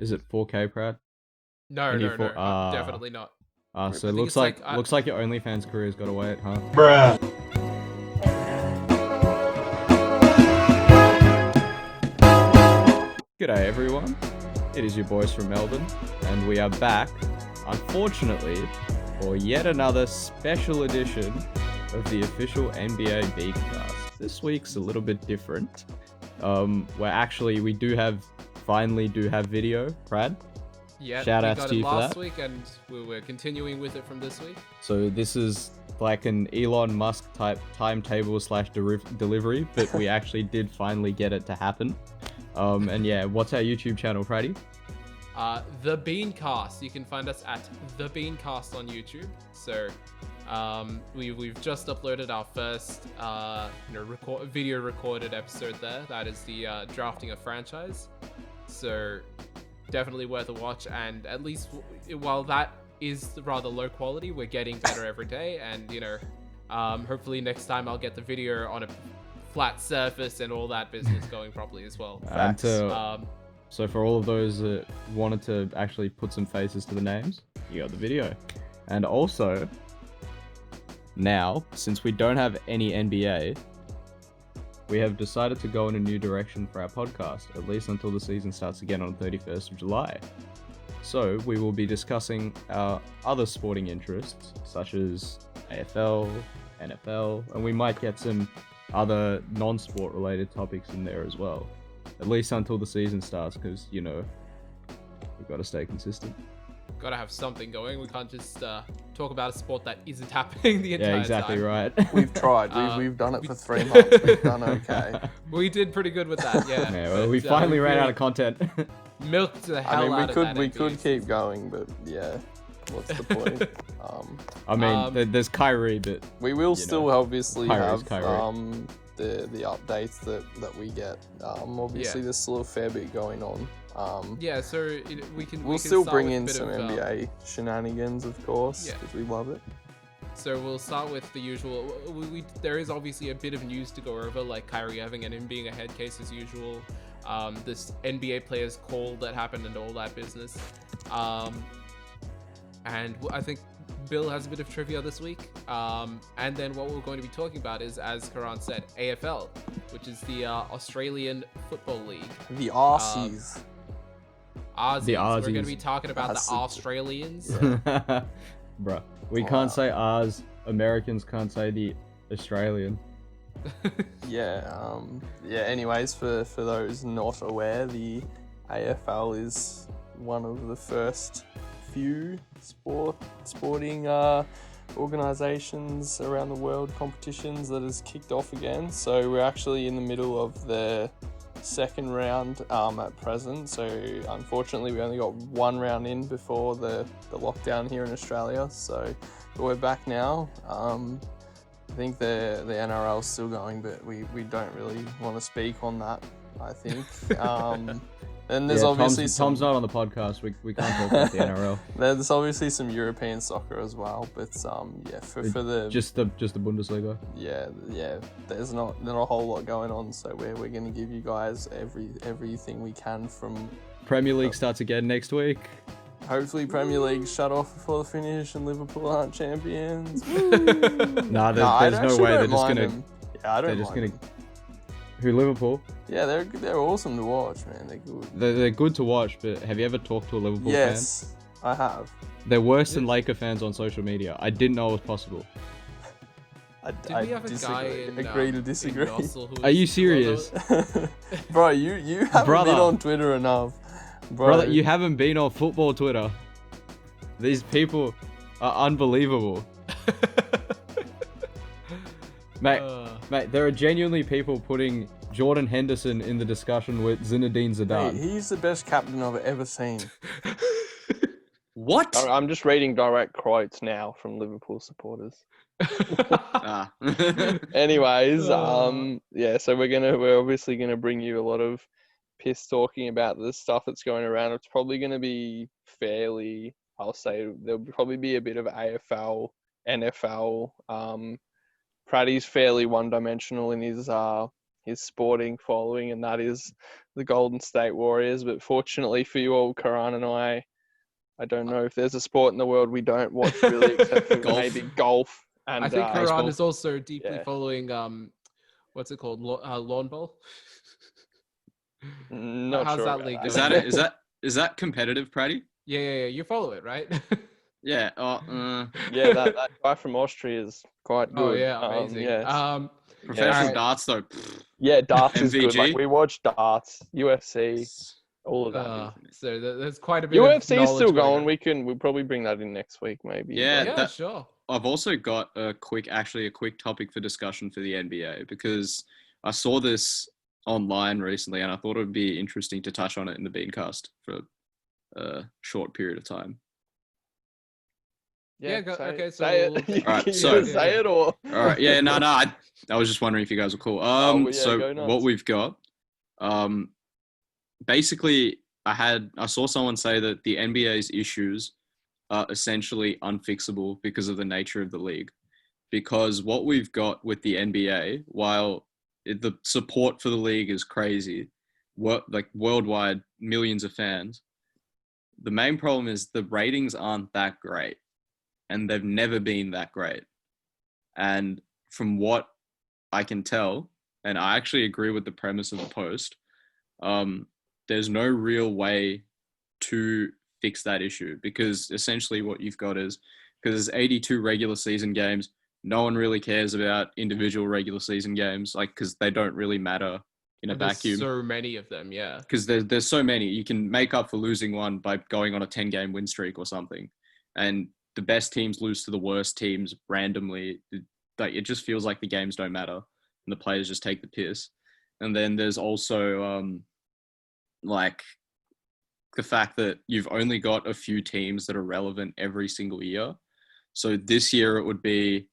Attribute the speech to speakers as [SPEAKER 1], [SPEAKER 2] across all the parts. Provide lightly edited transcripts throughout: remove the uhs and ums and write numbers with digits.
[SPEAKER 1] Is it 4K, Brad?
[SPEAKER 2] No,
[SPEAKER 1] Any
[SPEAKER 2] no,
[SPEAKER 1] four?
[SPEAKER 2] no, definitely not.
[SPEAKER 1] So
[SPEAKER 2] I
[SPEAKER 1] it
[SPEAKER 2] think
[SPEAKER 1] looks
[SPEAKER 2] it's
[SPEAKER 1] like
[SPEAKER 2] like
[SPEAKER 1] looks like your OnlyFans career's got to wait, huh?
[SPEAKER 3] Bruh.
[SPEAKER 1] G'day everyone, it is your boys from Melbourne, and we are back, unfortunately, for yet another special edition of the official NBA Beancast. This week's a little bit different. We finally do have video, Brad.
[SPEAKER 2] Yeah,
[SPEAKER 1] Shout
[SPEAKER 2] we
[SPEAKER 1] outs
[SPEAKER 2] got
[SPEAKER 1] to
[SPEAKER 2] it
[SPEAKER 1] you for
[SPEAKER 2] last
[SPEAKER 1] that.
[SPEAKER 2] week, and we're continuing with it from this week.
[SPEAKER 1] So this is like an Elon Musk type timetable / delivery, but we actually did finally get it to happen. And yeah, what's our YouTube channel, Freddy?
[SPEAKER 2] The Beancast. You can find us at The Beancast on YouTube. So, we've just uploaded our first, video recorded episode there. That is the drafting a franchise. So, definitely worth a watch. And at least while that is rather low quality, we're getting better every day. And hopefully next time I'll get the video on a flat surface and all that business going properly as well.
[SPEAKER 1] So for all of those that wanted to actually put some faces to the names, you got the video. And also, now, since we don't have any NBA, we have decided to go in a new direction for our podcast, at least until the season starts again on 31st of July. So we will be discussing our other sporting interests, such as AFL, NFL, and we might get some other non-sport related topics in there as well. At least until the season starts, because, we've got to stay consistent.
[SPEAKER 2] Gotta have something going. We can't just talk about a sport that isn't happening the entire time.
[SPEAKER 1] Yeah, exactly right.
[SPEAKER 3] We've tried. We've done it for 3 months. We've done okay.
[SPEAKER 2] We did pretty good with that, yeah.
[SPEAKER 1] Yeah, well, we finally ran out of content.
[SPEAKER 2] Milked the hell out of that.
[SPEAKER 3] We could keep going, but yeah, what's the point?
[SPEAKER 1] There's Kyrie, but
[SPEAKER 3] we will still obviously have
[SPEAKER 1] Kyrie.
[SPEAKER 3] The updates that we get. Obviously, there's still a fair bit going on.
[SPEAKER 2] So
[SPEAKER 3] we'll still bring in some NBA shenanigans, of course, because we love it.
[SPEAKER 2] So we'll start with the usual. There is obviously a bit of news to go over, like Kyrie Irving and him being a head case as usual. This NBA players call that happened and all that business. And I think Bill has a bit of trivia this week. And then what we're going to be talking about is, as Karan said, AFL, which is the Australian Football League.
[SPEAKER 3] The Aussies.
[SPEAKER 2] The Aussies. We're going to be talking about the Australians.
[SPEAKER 1] Yeah. Bruh, we can't say ours. Americans can't say the Australian.
[SPEAKER 3] Anyways, for those not aware, the AFL is one of the first few sporting organizations around the world, competitions that has kicked off again. So we're actually in the middle of the second round at present. So unfortunately, we only got one round in before the lockdown here in Australia. So we're back now. I think the NRL is still going, but we don't really want to speak on that, I think. And there's obviously
[SPEAKER 1] Tom's not on the podcast. We can't talk about the NRL.
[SPEAKER 3] There's obviously some European soccer as well, but for the
[SPEAKER 1] just the Bundesliga.
[SPEAKER 3] Yeah. There's not a whole lot going on, so we're going to give you guys everything we can from.
[SPEAKER 1] Premier League starts again next week.
[SPEAKER 3] Hopefully, Premier League shut off before the finish and Liverpool aren't champions.
[SPEAKER 1] There's no way they're just gonna.
[SPEAKER 3] Yeah, I don't. They're just gonna.
[SPEAKER 1] Who, Liverpool?
[SPEAKER 3] Yeah, they're awesome to watch, man. They're good.
[SPEAKER 1] They're good to watch, but have you ever talked to a Liverpool fan?
[SPEAKER 3] Yes, I have.
[SPEAKER 1] They're worse than Laker fans on social media. I didn't know it was possible.
[SPEAKER 2] Did we have a guy
[SPEAKER 3] agree to disagree.
[SPEAKER 1] Are you serious?
[SPEAKER 3] Bro, you haven't been on Twitter enough.
[SPEAKER 1] Brother, you haven't been on football Twitter. These people are unbelievable. Mate, there are genuinely people putting Jordan Henderson in the discussion with Zinedine Zidane.
[SPEAKER 3] Hey, he's the best captain I've ever seen.
[SPEAKER 1] What?
[SPEAKER 3] I'm just reading direct quotes now from Liverpool supporters. Anyways, so we're obviously gonna bring you a lot of piss talking about the stuff that's going around. It's probably gonna be fairly, I'll say there'll probably be a bit of AFL, NFL. Praddy's fairly one-dimensional in his his sporting following, and that is the Golden State Warriors. But fortunately for you all, Karan and I don't know if there's a sport in the world we don't watch really, except for
[SPEAKER 1] Golf.
[SPEAKER 3] maybe golf. And
[SPEAKER 2] I think Karan
[SPEAKER 1] baseball.
[SPEAKER 2] is also deeply
[SPEAKER 3] Yeah.
[SPEAKER 2] following what's it called, lawn ball.
[SPEAKER 3] not
[SPEAKER 2] How's
[SPEAKER 3] sure
[SPEAKER 2] that
[SPEAKER 3] about
[SPEAKER 2] league
[SPEAKER 1] Is
[SPEAKER 2] going?
[SPEAKER 1] that is that competitive, Pratty?
[SPEAKER 2] Yeah. You follow it, right?
[SPEAKER 1] Yeah.
[SPEAKER 3] Yeah, that guy from Austria is quite
[SPEAKER 2] Oh
[SPEAKER 3] good.
[SPEAKER 2] yeah, amazing.
[SPEAKER 3] Yes.
[SPEAKER 1] Professional
[SPEAKER 2] Alright.
[SPEAKER 1] darts though. pfft,
[SPEAKER 3] Yeah, darts is good. Like
[SPEAKER 1] MVG?
[SPEAKER 3] we watch darts, UFC, all of that.
[SPEAKER 2] So there's quite a bit of
[SPEAKER 3] UFC is
[SPEAKER 2] knowledge
[SPEAKER 3] still
[SPEAKER 2] going
[SPEAKER 3] going.
[SPEAKER 2] on.
[SPEAKER 3] We'll probably bring that in next week, maybe.
[SPEAKER 1] Yeah,
[SPEAKER 3] but-
[SPEAKER 2] Yeah, sure.
[SPEAKER 1] I've also got a quick topic for discussion for the NBA, because I saw this online recently and I thought it would be interesting to touch on it in the Beancast for a short period of time.
[SPEAKER 2] Yeah, okay, so
[SPEAKER 3] say
[SPEAKER 2] we'll-
[SPEAKER 3] it.
[SPEAKER 1] Alright,
[SPEAKER 3] You
[SPEAKER 1] so-
[SPEAKER 3] gonna say it or?
[SPEAKER 1] All right, yeah, no, I was just wondering if you guys were cool.
[SPEAKER 3] Oh, well, yeah,
[SPEAKER 1] So
[SPEAKER 3] go nuts.
[SPEAKER 1] what we've got, basically, I saw someone say that the NBA's issues are essentially unfixable because of the nature of the league. Because what we've got with the NBA, while the support for the league is crazy, like worldwide, millions of fans, the main problem is the ratings aren't that great, and they've never been that great. And from what I can tell, and I actually agree with the premise of the post, there's no real way to fix that issue, because essentially what you've got is, because there's 82 regular season games, no one really cares about individual regular season games, like, because they don't really matter in a
[SPEAKER 2] There's
[SPEAKER 1] vacuum.
[SPEAKER 2] so many of them, yeah.
[SPEAKER 1] Because there's so many. You can make up for losing one by going on a 10-game win streak or something. And the best teams lose to the worst teams randomly. It just feels like the games don't matter and the players just take the piss. And then there's also like the fact that you've only got a few teams that are relevant every single year. So this year it would be,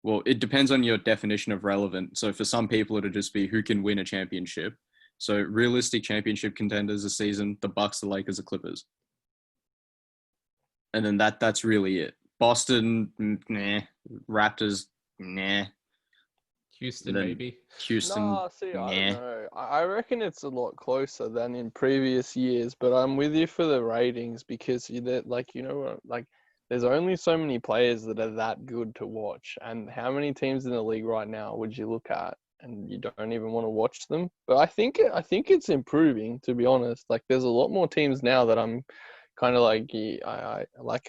[SPEAKER 1] well, it depends on your definition of relevant. So for some people, it'll just be who can win a championship. So realistic championship contenders this season, the Bucks, the Lakers, the Clippers. And then that's really it. Boston, nah. Raptors, nah.
[SPEAKER 2] Houston,
[SPEAKER 1] Then
[SPEAKER 2] maybe.
[SPEAKER 1] Houston,
[SPEAKER 3] No, see, I don't
[SPEAKER 1] nah.
[SPEAKER 3] know. I reckon it's a lot closer than in previous years, but I'm with you for the ratings because there's only so many players that are that good to watch, and how many teams in the league right now would you look at and you don't even want to watch them? But I think it's improving, to be honest. Like there's a lot more teams now that I'm kind of like,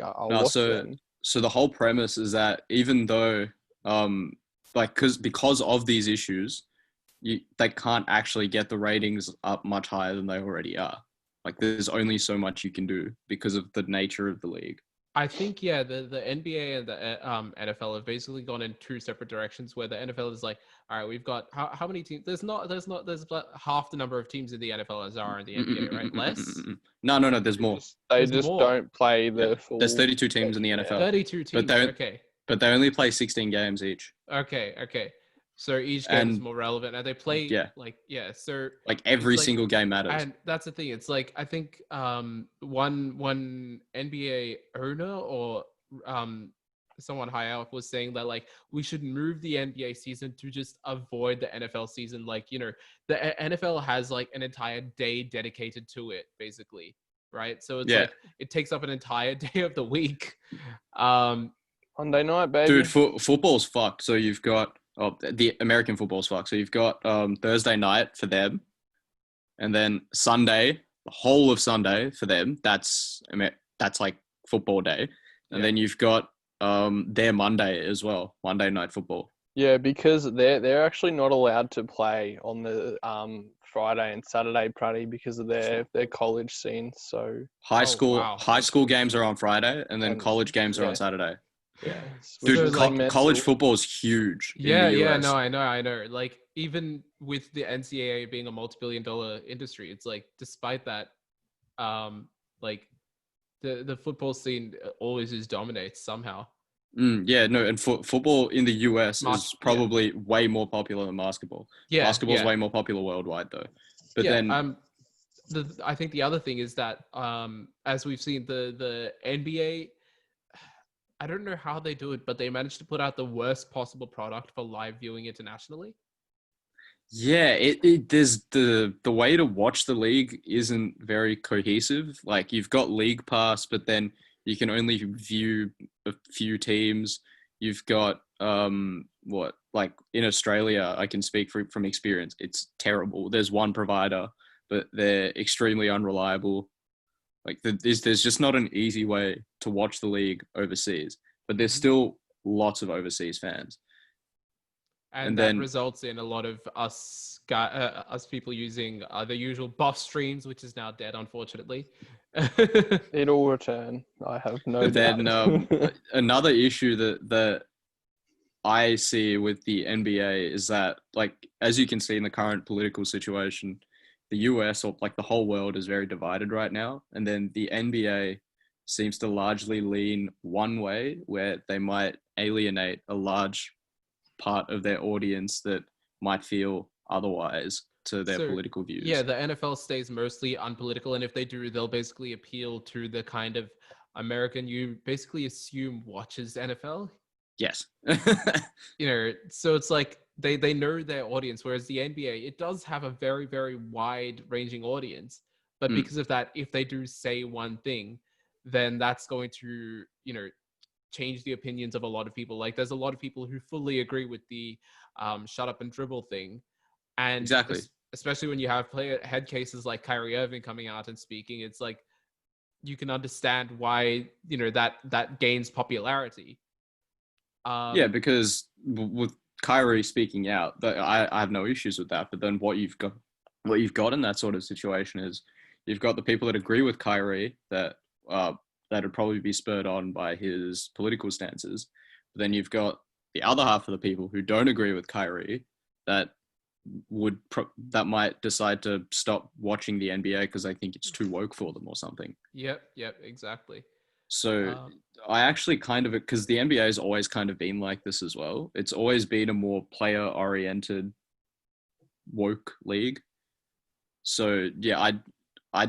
[SPEAKER 3] I'll watch them.
[SPEAKER 1] So the whole premise is that even though because of these issues, they can't actually get the ratings up much higher than they already are. Like there's only so much you can do because of the nature of the league.
[SPEAKER 2] I think, yeah, the NBA and the NFL have basically gone in two separate directions, where the NFL is like, all right, we've got how many teams? There's about half the number of teams in the NFL as there are in the NBA, right? Less?
[SPEAKER 1] No, there's more.
[SPEAKER 3] They
[SPEAKER 2] There's
[SPEAKER 3] just
[SPEAKER 2] more.
[SPEAKER 3] don't play the full.
[SPEAKER 1] There's 32 teams in the NFL.
[SPEAKER 2] 32 teams,
[SPEAKER 1] But they only play 16 games each.
[SPEAKER 2] Okay. So each game is
[SPEAKER 1] And-
[SPEAKER 2] more relevant, and they play so
[SPEAKER 1] Like every
[SPEAKER 2] it's like-
[SPEAKER 1] single game matters.
[SPEAKER 2] and that's the thing. It's like I think one NBA owner or someone high up was saying that like we should move the NBA season to just avoid the NFL season. Like, the NFL has like an entire day dedicated to it, basically, right? So it's like it takes up an entire day of the week.
[SPEAKER 3] Monday night, baby.
[SPEAKER 1] Dude, football's fucked. So you've got the American football's fucked. So you've got Thursday night for them, and then Sunday, the whole of Sunday for them. That's like football day, and then you've got their Monday as well, Monday night football.
[SPEAKER 3] Yeah, because they're actually not allowed to play on the Friday and Saturday, Pratty, because of their college scene. So
[SPEAKER 1] High school games are on Friday, and then
[SPEAKER 3] And-
[SPEAKER 1] college games are
[SPEAKER 3] yeah.
[SPEAKER 1] on Saturday.
[SPEAKER 3] yeah,
[SPEAKER 1] Dude,
[SPEAKER 2] So, like,
[SPEAKER 1] college football is huge. in
[SPEAKER 2] Yeah,
[SPEAKER 1] the
[SPEAKER 2] yeah,
[SPEAKER 1] US.
[SPEAKER 2] no, I know. Like, even with the NCAA being a multi-billion-dollar industry, it's like, despite that, like, the football scene always just dominates somehow.
[SPEAKER 1] Yeah, no, and football in the US
[SPEAKER 2] Yeah.
[SPEAKER 1] is probably way more popular than basketball.
[SPEAKER 2] Yeah,
[SPEAKER 1] Basketball's
[SPEAKER 2] yeah.
[SPEAKER 1] way more popular worldwide, though. But
[SPEAKER 2] Yeah,
[SPEAKER 1] then,
[SPEAKER 2] I think the other thing is that, as we've seen, the NBA, I don't know how they do it, but they managed to put out the worst possible product for live viewing internationally.
[SPEAKER 1] Yeah, there's the way to watch the league isn't very cohesive. Like you've got League Pass, but then you can only view a few teams. You've got what, like in Australia, I can speak from experience. It's terrible. There's one provider, but they're extremely unreliable. Like there's just not an easy way to watch the league overseas. But there's still lots of overseas fans.
[SPEAKER 2] And
[SPEAKER 1] And
[SPEAKER 2] that
[SPEAKER 1] then
[SPEAKER 2] results in a lot of us people using the usual buff streams, which is now dead, unfortunately.
[SPEAKER 3] It'll return. I have no
[SPEAKER 1] But then
[SPEAKER 3] doubt.
[SPEAKER 1] another issue that I see with the NBA is that, like, as you can see in the current political situation, the US, or like the whole world, is very divided right now. And then the NBA seems to largely lean one way, where they might alienate a large part of their audience that might feel otherwise to their
[SPEAKER 2] So,
[SPEAKER 1] political views.
[SPEAKER 2] yeah, the NFL stays mostly unpolitical, and if they do, they'll basically appeal to the kind of American you basically assume watches NFL.
[SPEAKER 1] Yes.
[SPEAKER 2] So it's like they know their audience, whereas the NBA, it does have a very, very wide ranging audience. But because of that, if they do say one thing, then that's going to, change the opinions of a lot of people. Like there's a lot of people who fully agree with the shut up and dribble thing. And
[SPEAKER 1] Exactly.
[SPEAKER 2] especially when you have head cases like Kyrie Irving coming out and speaking, it's like you can understand why, that gains popularity.
[SPEAKER 1] Yeah, because with Kyrie speaking out, I have no issues with that. But then what you've got in that sort of situation is you've got the people that agree with Kyrie that would probably be spurred on by his political stances. But then you've got the other half of the people who don't agree with Kyrie that might decide to stop watching the NBA because they think it's too woke for them or something.
[SPEAKER 2] Yep, exactly.
[SPEAKER 1] So I actually because the NBA has always kind of been like this as well. It's always been a more player-oriented woke league. So yeah, I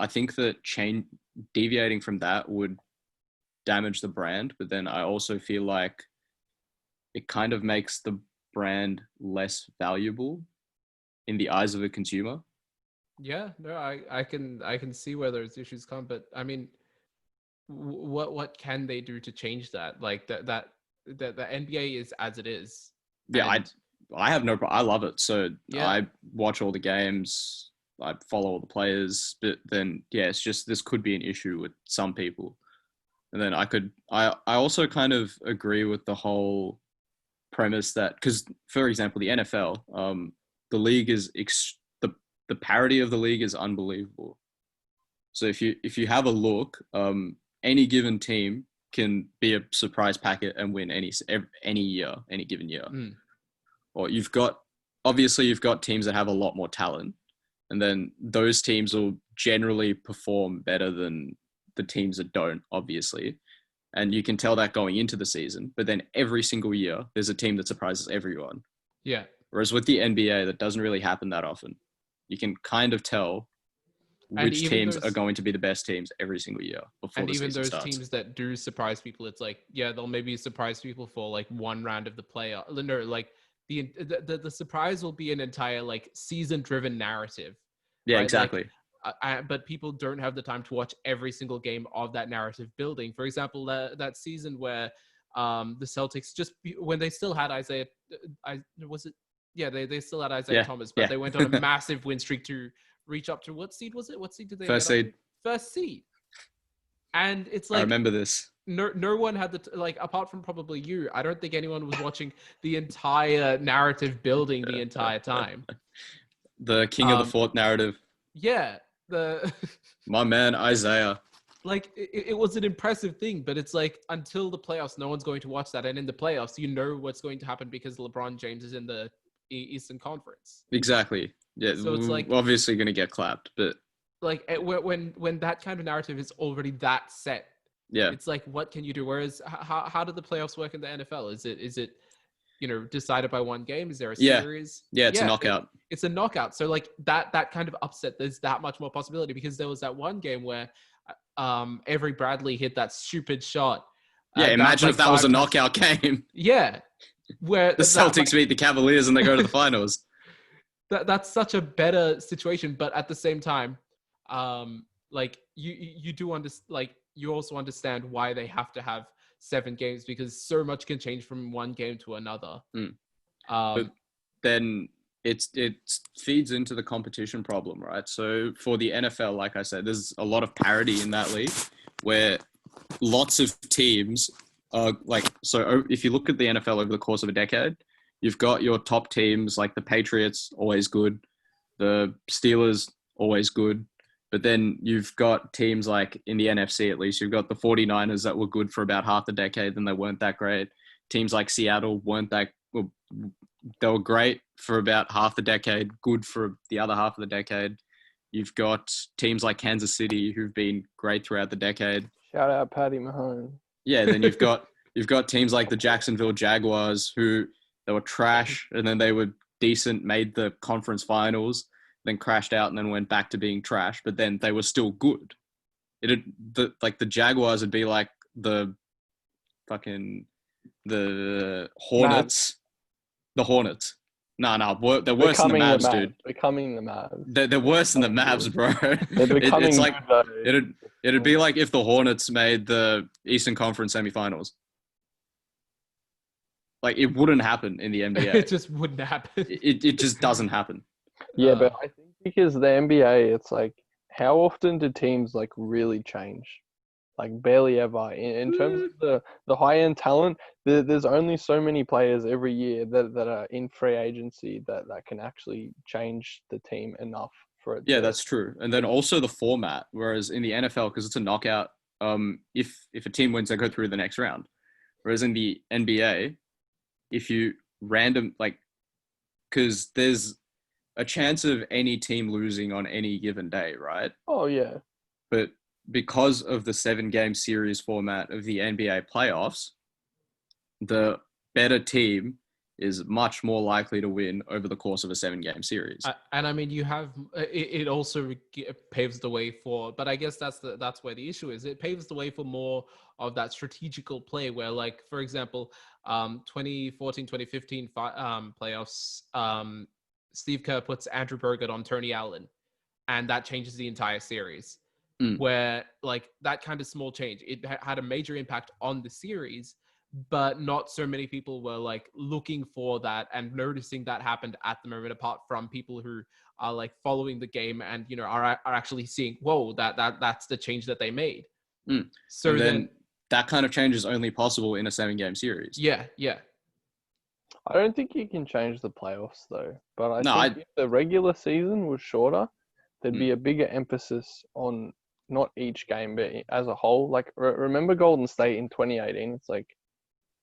[SPEAKER 1] think that deviating from that would damage the brand, but then I also feel like it kind of makes the brand less valuable in the eyes of a consumer.
[SPEAKER 2] Yeah, no, I can see where those issues come, but I mean, what can they do to change that? Like the NBA is as it is.
[SPEAKER 1] Yeah, I have no problem. I love it. So
[SPEAKER 2] Yeah.
[SPEAKER 1] I watch all the games. I follow all the players, but then yeah, it's just this could be an issue with some people. And then I also kind of agree with the whole premise that, because for example, the NFL, the league is the parity of the league is unbelievable. So if you have a look, any given team can be a surprise packet and win any given year. Or you've got teams that have a lot more talent, and then those teams will generally perform better than the teams that don't, obviously. And you can tell that going into the season, but then every single year there's a team that surprises everyone.
[SPEAKER 2] Yeah.
[SPEAKER 1] Whereas with the NBA, that doesn't really happen that often. You can kind of tell which teams are going to be the best teams every single year before the season starts.
[SPEAKER 2] And even those teams that do surprise people, it's like, yeah, they'll maybe surprise people for like one round of the playoff. No, like the surprise will be an entire like season-driven narrative.
[SPEAKER 1] Yeah,
[SPEAKER 2] right?
[SPEAKER 1] exactly.
[SPEAKER 2] Like, but people don't have the time to watch every single game of that narrative building. For example, that season where the Celtics when they still had Isaiah, they still had Isaiah Thomas, but they went on a massive win streak to reach up to what seed was it? What seed did they
[SPEAKER 1] First seed.
[SPEAKER 2] First seed. And it's like,
[SPEAKER 1] I remember this.
[SPEAKER 2] No one had apart from probably you, I don't think anyone was watching the entire narrative building the entire time.
[SPEAKER 1] The king of the fort narrative.
[SPEAKER 2] Yeah.
[SPEAKER 1] My man, Isaiah.
[SPEAKER 2] Like, it was an impressive thing, but it's like, until the playoffs, no one's going to watch that. And in the playoffs, you know what's going to happen because LeBron James is in the Eastern Conference.
[SPEAKER 1] Exactly. Yeah, so it's like, obviously going to get clapped, but
[SPEAKER 2] like when that kind of narrative is already that set,
[SPEAKER 1] yeah,
[SPEAKER 2] it's like, what can you do? Whereas how do the playoffs work in the NFL? Is it decided by one game? Is there a series?
[SPEAKER 1] Yeah, it's a knockout.
[SPEAKER 2] It's a knockout. So like that kind of upset, there's that much more possibility, because there was that one game where Avery Bradley hit that stupid shot.
[SPEAKER 1] Yeah, imagine if that was a knockout game.
[SPEAKER 2] Yeah, where
[SPEAKER 1] the Celtics beat the Cavaliers and they go to the finals.
[SPEAKER 2] that's such a better situation. But at the same time, like you do understand, like you also understand why they have to have 7 games, because so much can change from one game to another.
[SPEAKER 1] But then it feeds into the competition problem, right? So for the NFL, like I said, there's a lot of parity in that league where lots of teams are like, so if you look at the NFL over the course of a decade, you've got your top teams like the Patriots, always good, the Steelers, always good. But then you've got teams like in the NFC, at least, you've got the 49ers that were good for about half the decade, then they weren't that great. Teams like Seattle weren't that, well, they were great for about half the decade, good for the other half of the decade. You've got teams like Kansas City who've been great throughout the decade.
[SPEAKER 3] Shout out Patty Mahomes.
[SPEAKER 1] Yeah, then you've got teams like the Jacksonville Jaguars who they were trash and then they were decent, made the conference finals, then crashed out and then went back to being trash, but then they were still good. The Jaguars would be like the Hornets. The Hornets. No, they're worse than the Mavs, dude.
[SPEAKER 3] Becoming the Mavs.
[SPEAKER 1] They're worse than the Mavs, bro.
[SPEAKER 3] They're becoming
[SPEAKER 1] it's like
[SPEAKER 3] good,
[SPEAKER 1] it'd be like if the Hornets made the Eastern Conference semifinals. Like it wouldn't happen in the NBA.
[SPEAKER 2] It just wouldn't happen.
[SPEAKER 1] It just doesn't happen.
[SPEAKER 3] Yeah, but I think because the NBA, it's like, how often do teams like really change? Like barely ever. In terms of the high end talent, there's only so many players every year that are in free agency that can actually change the team enough for it.
[SPEAKER 1] Yeah, that's true. And then also the format. Whereas in the NFL, because it's a knockout, if a team wins, they go through the next round. Whereas in the NBA, if you because there's a chance of any team losing on any given day, right?
[SPEAKER 3] Oh yeah.
[SPEAKER 1] But because of the 7-game series format of the NBA playoffs, the better team is much more likely to win over the course of a 7-game series.
[SPEAKER 2] And I mean, you have it also paves the way for, but I guess that's where the issue is. It paves the way for more of that strategical play where, like, for example, 2014-2015 playoffs, Steve Kerr puts Andrew Bogut on Tony Allen, and that changes the entire series. Where, like, that kind of small change, it had a major impact on the series, but not so many people were like looking for that and noticing that happened at the moment, apart from people who are like following the game and, you know, are actually seeing, whoa, that's the change that they made. So
[SPEAKER 1] and then that kind of change is only possible in a 7-game series.
[SPEAKER 2] Yeah.
[SPEAKER 3] I don't think you can change the playoffs though, but I think if the regular season was shorter, there'd be a bigger emphasis on not each game, but as a whole. Like, remember Golden State in 2018? It's like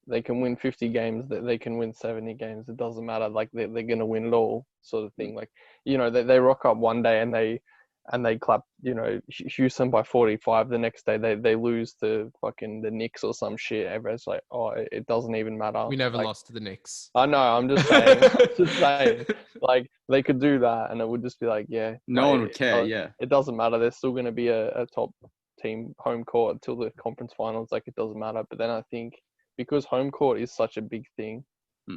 [SPEAKER 3] they can win 50 games, they can win 70 games. It doesn't matter. Like, they're going to win it all, sort of thing. Like, you know, they rock up one day and they clap, you know, Houston by 45. The next day they lose to fucking the Knicks or some shit. Everyone's like, oh, it doesn't even matter.
[SPEAKER 2] We never lost to the Knicks.
[SPEAKER 3] I know. I'm just saying. Like, they could do that, and it would just be like, yeah.
[SPEAKER 1] No one would care. Yeah.
[SPEAKER 3] It doesn't matter. There's still going to be a top team home court until the conference finals. Like, it doesn't matter. But then I think because home court is such a big thing,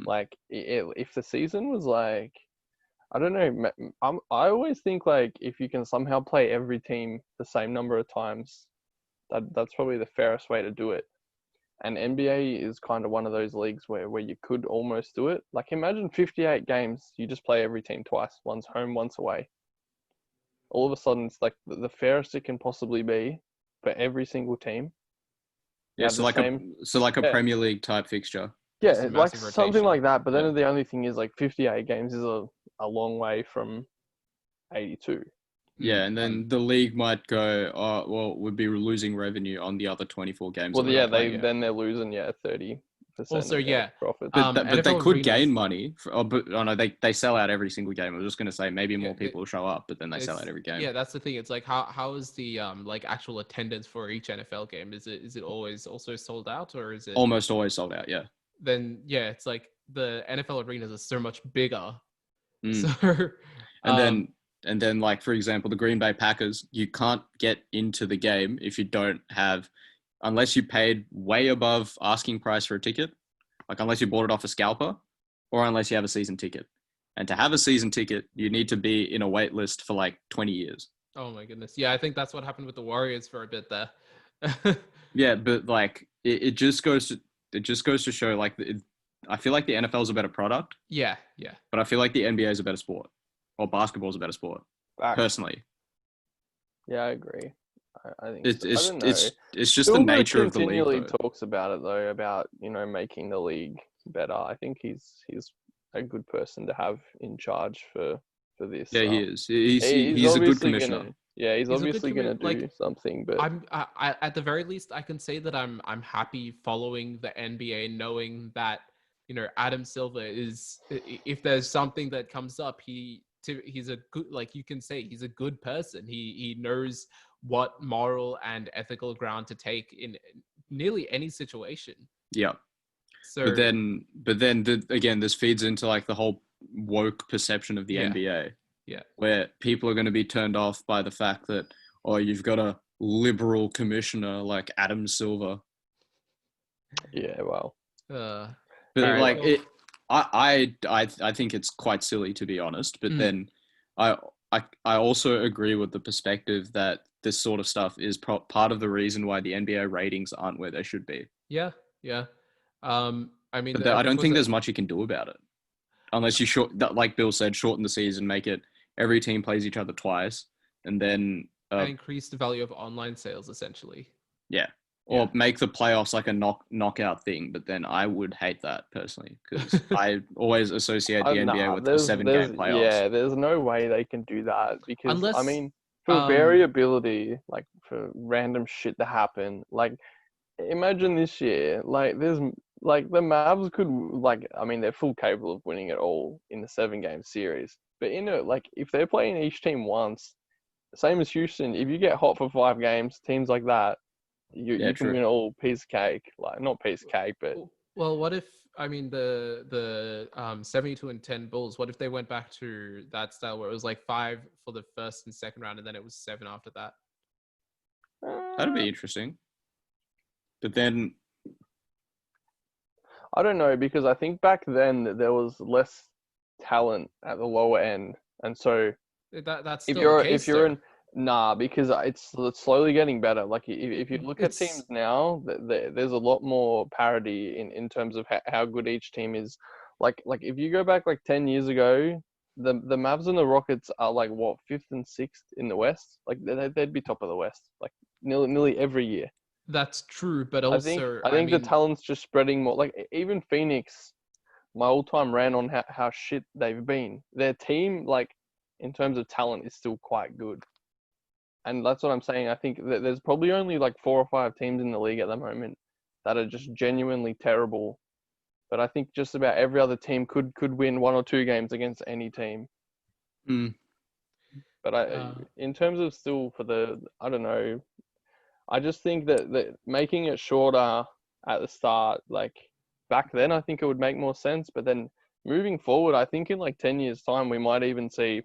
[SPEAKER 3] like, if the season was like, I don't know. I always think, like, if you can somehow play every team the same number of times, that's probably the fairest way to do it. And NBA is kind of one of those leagues where you could almost do it. Like, imagine 58 games, you just play every team twice. One's home, one's away. All of a sudden, it's like the fairest it can possibly be for every single team.
[SPEAKER 1] Yeah, so like a Premier League type fixture.
[SPEAKER 3] Yeah, like something
[SPEAKER 2] rotation.
[SPEAKER 3] like that. But then the only thing is, like, 58 games is a long way from 82.
[SPEAKER 1] Yeah, and then the league might go, oh, well, we'd be losing revenue on the other 24 games.
[SPEAKER 3] Well, yeah, then they're losing 30%.
[SPEAKER 2] Also, yeah,
[SPEAKER 3] profit.
[SPEAKER 1] But they could gain money. They sell out every single game. I was just going to say maybe more people will show up, but then they sell out every game.
[SPEAKER 2] Yeah, that's the thing. It's like how is the like actual attendance for each NFL game? Is it always also sold out, or is it
[SPEAKER 1] almost always sold out? Yeah.
[SPEAKER 2] Then yeah, it's like the NFL arenas are so much bigger. So
[SPEAKER 1] and then like, for example, the Green Bay Packers, you can't get into the game if you don't have, unless you paid way above asking price for a ticket, like unless you bought it off a scalper, or unless you have a season ticket. And to have a season ticket, you need to be in a wait list for like 20 years.
[SPEAKER 2] Oh my goodness. Yeah, I think that's what happened with the Warriors for a bit there.
[SPEAKER 1] Yeah, but like it just goes to show like I feel like the NFL is a better product,
[SPEAKER 2] Yeah, yeah.
[SPEAKER 1] but I feel like the NBA is a better sport, or basketball is a better sport.
[SPEAKER 3] Facts.
[SPEAKER 1] Personally,
[SPEAKER 3] Yeah, I agree. I think
[SPEAKER 1] it's
[SPEAKER 3] so. I don't know.
[SPEAKER 1] it's just the nature of the league.
[SPEAKER 3] Continually
[SPEAKER 1] Though.
[SPEAKER 3] talks about it though, about making the league better. I think he's a good person to have in charge for this.
[SPEAKER 1] Yeah, he is.
[SPEAKER 3] He's
[SPEAKER 1] He's a good
[SPEAKER 3] obviously
[SPEAKER 1] commissioner.
[SPEAKER 3] gonna. Yeah, he's
[SPEAKER 2] He's a good
[SPEAKER 3] obviously gonna
[SPEAKER 2] commi-
[SPEAKER 3] do something. But
[SPEAKER 2] I at the very least I can say that I'm happy following the NBA, knowing that Adam Silver is, if there's something that comes up, he's a good, like you can say, he's a good person. He knows what moral and ethical ground to take in nearly any situation.
[SPEAKER 1] Yeah.
[SPEAKER 2] So
[SPEAKER 1] But then again, this feeds into like the whole woke perception of the
[SPEAKER 2] Yeah.
[SPEAKER 1] NBA.
[SPEAKER 2] Yeah.
[SPEAKER 1] Where people are going to be turned off by the fact that, oh, you've got a liberal commissioner like Adam Silver.
[SPEAKER 3] yeah, well,
[SPEAKER 2] uh,
[SPEAKER 1] But
[SPEAKER 2] Alright,
[SPEAKER 1] like
[SPEAKER 2] well-
[SPEAKER 1] I think it's quite silly, to be honest. But
[SPEAKER 2] Mm.
[SPEAKER 1] then I also agree with the perspective that this sort of stuff is part of the reason why the NBA ratings aren't where they should be.
[SPEAKER 2] yeah. I mean,
[SPEAKER 1] But I don't think there's much you can do about it, unless you like Bill said, shorten the season, make it every team plays each other twice, and then
[SPEAKER 2] and increase the value of online sales essentially.
[SPEAKER 1] or make the playoffs like a knockout thing. But then I would hate that personally, because I always associate the NBA with a 7-game playoffs.
[SPEAKER 3] Yeah, there's no way they can do that because
[SPEAKER 2] Unless,
[SPEAKER 3] I mean, for variability, like for random shit to happen, like imagine this year, like there's like the Mavs could they're full capable of winning it all in the 7-game series, but like if they're playing each team once, same as Houston, if you get hot for 5 games, teams like that, you can win all piece of cake, like not piece of cake, but
[SPEAKER 2] well, what if, I mean, the 72-10 Bulls, what if they went back to that style where it was like 5 for the first and second round, and then it was 7 after that?
[SPEAKER 1] That'd be interesting. But then
[SPEAKER 3] I don't know, because I think back then there was less talent at the lower end, and so
[SPEAKER 2] That's still
[SPEAKER 3] if you're in because it's slowly getting better. Like if you look at teams now, there's a lot more parity in terms of how good each team is. Like if you go back like 10 years ago, the Mavs and the Rockets are like what, 5th and 6th in the West. Like they'd be top of the West like nearly every year.
[SPEAKER 2] That's true, but also
[SPEAKER 3] I think the talent's just spreading more. Like even Phoenix, my all-time rant on how shit they've been. Their team, like in terms of talent, is still quite good, and that's what I'm saying. I think that there's probably only like 4 or 5 teams in the league at the moment that are just genuinely terrible. But I think just about every other team could win 1 or 2 games against any team.
[SPEAKER 1] Mm.
[SPEAKER 3] But in terms of still I don't know. I just think that making it shorter at the start, like back then, I think it would make more sense. But then moving forward, I think in like 10 years' time, we might even see,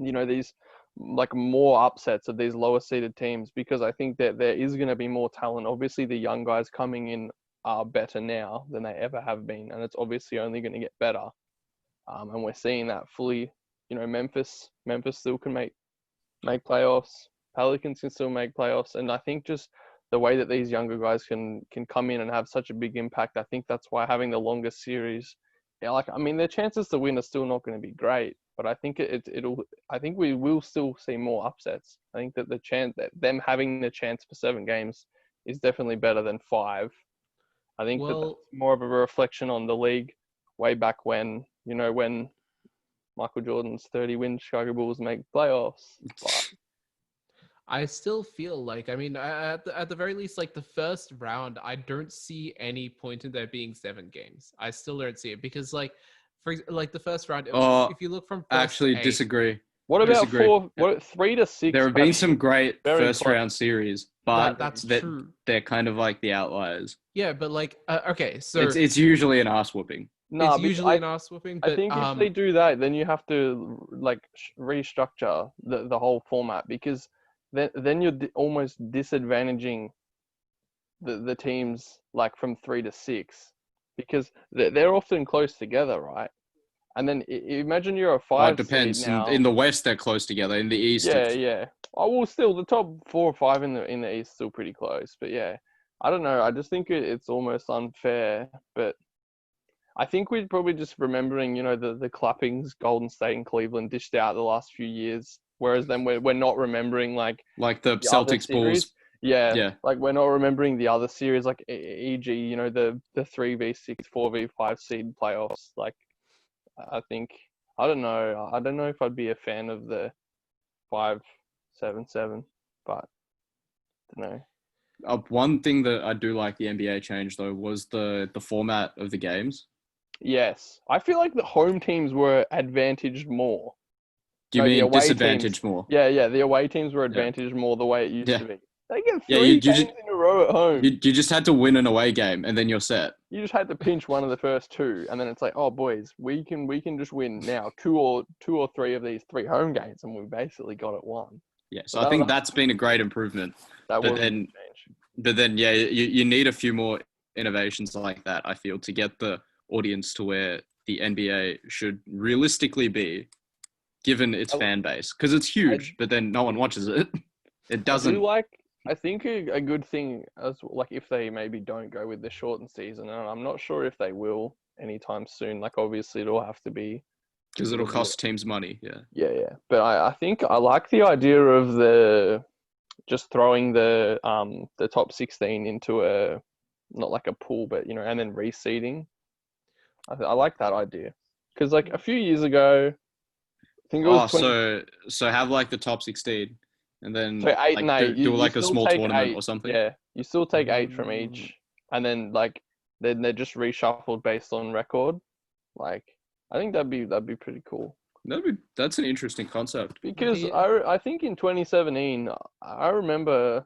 [SPEAKER 3] these like more upsets of these lower seeded teams, because I think that there is going to be more talent. Obviously, the young guys coming in are better now than they ever have been, and it's obviously only going to get better. And we're seeing that fully. Memphis still can make playoffs. Pelicans can still make playoffs, and I think just the way that these younger guys can come in and have such a big impact, I think that's why having the longest series, their chances to win are still not going to be great, but I think I think we will still see more upsets. I think that the chance that them having the chance for 7 games is definitely better than 5. I think that's more of a reflection on the league way back when, when Michael Jordan's 30-win Chicago Bulls make playoffs. But
[SPEAKER 2] I still feel like, I mean, at the very least, like the first round, I don't see any point in there being 7 games. I still don't see it because, like, the first round, if you look from first
[SPEAKER 1] actually
[SPEAKER 2] to 8,
[SPEAKER 1] disagree.
[SPEAKER 3] What about
[SPEAKER 1] disagree.
[SPEAKER 3] 3 to 6?
[SPEAKER 1] There have been some great
[SPEAKER 3] very
[SPEAKER 1] first-round series, but
[SPEAKER 2] that's true.
[SPEAKER 1] They're kind of like the outliers.
[SPEAKER 2] Yeah, but like, okay, so
[SPEAKER 1] it's usually an ass whooping.
[SPEAKER 2] It's usually an ass whooping. But
[SPEAKER 3] I think if they do that, then you have to like restructure the whole format, because then you're almost disadvantaging the teams like from 3 to 6, because they're often close together, right? And then imagine you're a
[SPEAKER 1] Well,
[SPEAKER 3] 5
[SPEAKER 1] it depends.
[SPEAKER 3] seed now.
[SPEAKER 1] In the West, they're close together. In the East,
[SPEAKER 3] Yeah,
[SPEAKER 1] it's...
[SPEAKER 3] yeah. Oh, well, still the top 4 or 5 in the East still pretty close. But yeah, I don't know. I just think it's almost unfair. But I think we're probably just remembering, the clappings Golden State and Cleveland dished out the last few years. Whereas then we're not remembering like
[SPEAKER 1] the
[SPEAKER 3] the other
[SPEAKER 1] Celtics Bulls.
[SPEAKER 3] series. Yeah,
[SPEAKER 1] Yeah.
[SPEAKER 3] like we're not remembering the other series, like e.g., the 3v6, 4v5 seed playoffs. Like I think I don't know. I don't know if I'd be a fan of the 5-7-7, but I don't know.
[SPEAKER 1] One thing that I do like the NBA changed though was the format of the games.
[SPEAKER 3] Yes, I feel like the home teams were advantaged more.
[SPEAKER 1] Do you
[SPEAKER 3] No, the
[SPEAKER 1] mean
[SPEAKER 3] away
[SPEAKER 1] disadvantaged
[SPEAKER 3] teams.
[SPEAKER 1] more?
[SPEAKER 3] Yeah, the away teams were advantaged more the way it used
[SPEAKER 1] Yeah.
[SPEAKER 3] to be. They get
[SPEAKER 1] Yeah,
[SPEAKER 3] three
[SPEAKER 1] you
[SPEAKER 3] games
[SPEAKER 1] just
[SPEAKER 3] in a row at home.
[SPEAKER 1] you just had to win an away game and then you're set.
[SPEAKER 3] You just had to pinch one of the first two, and then it's like, oh boys, we can just win now two or three of these 3 home games, and we basically got it won.
[SPEAKER 1] Yeah, so I think that's been a great improvement.
[SPEAKER 3] That
[SPEAKER 1] But
[SPEAKER 3] was a
[SPEAKER 1] then,
[SPEAKER 3] change.
[SPEAKER 1] yeah, you need a few more innovations like that, I feel, to get the audience to where the NBA should realistically be, given its fan base. Because it's huge, but then no one watches it. It doesn't...
[SPEAKER 3] I think a good thing, as like if they maybe don't go with the shortened season, and I'm not sure if they will anytime soon. Like obviously it'll have to be...
[SPEAKER 1] Because it'll cost teams money, yeah.
[SPEAKER 3] Yeah. But I think I like the idea of just throwing the top 16 into a, not like a pool, but and then reseeding. I like that idea, because like a few years ago, I think it was
[SPEAKER 1] so have like the top 16 and then
[SPEAKER 3] so 8 and 8.
[SPEAKER 1] do like a small tournament
[SPEAKER 3] 8,
[SPEAKER 1] or something.
[SPEAKER 3] Yeah, you still take 8 from each, and then like then they're just reshuffled based on record. Like I think that'd be pretty cool.
[SPEAKER 1] That's an interesting concept.
[SPEAKER 3] Because I think in 2017, I remember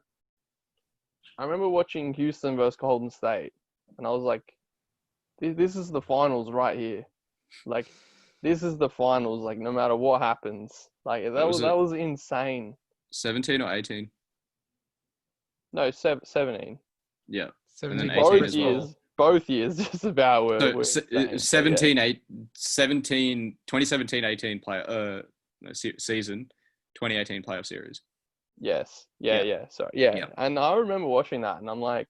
[SPEAKER 3] watching Houston versus Golden State, and I was like, this is the finals right here. Like, this is the finals. Like, no matter what happens, like that was insane.
[SPEAKER 1] 17 or 18?
[SPEAKER 3] No, 17.
[SPEAKER 1] Yeah.
[SPEAKER 2] 17
[SPEAKER 1] and then 18 as well.
[SPEAKER 3] Years, both years, just about were
[SPEAKER 1] So
[SPEAKER 3] insane,
[SPEAKER 1] 2017-18 player season, 2018 playoff series.
[SPEAKER 3] Yes. Yeah. Sorry. Yeah. And I remember watching that, and I'm like,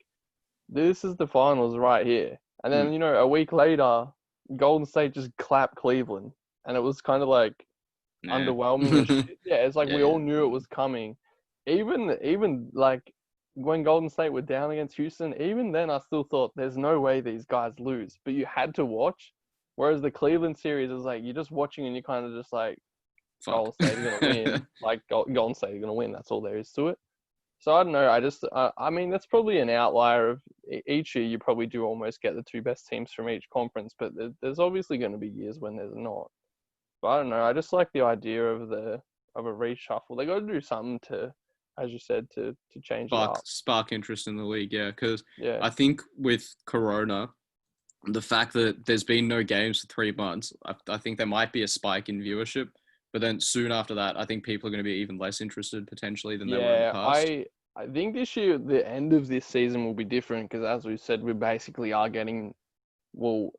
[SPEAKER 3] this is the finals right here. And then a week later, Golden State just clapped Cleveland, and it was kind of like underwhelming. Yeah, it's like we all knew it was coming. Even like when Golden State were down against Houston, even then I still thought there's no way these guys lose. But you had to watch. Whereas the Cleveland series is like you're just watching and you're kind of just like, Golden State are gonna win. Like Golden State are gonna win. That's all there is to it. So I don't know. I mean, that's probably an outlier of each year. You probably do almost get the 2 best teams from each conference, but there's obviously going to be years when there's not. But I don't know. I just like the idea of a reshuffle. They got to do something to, as you said, to change it up.
[SPEAKER 1] Spark interest in the league, yeah. Because
[SPEAKER 3] Yeah.
[SPEAKER 1] I think with Corona, the fact that there's been no games for 3 months, I think there might be a spike in viewership. But then soon after that, I think people are going to be even less interested potentially than they were in the past.
[SPEAKER 3] I think this year, the end of this season will be different because, as we said, we basically are getting, well,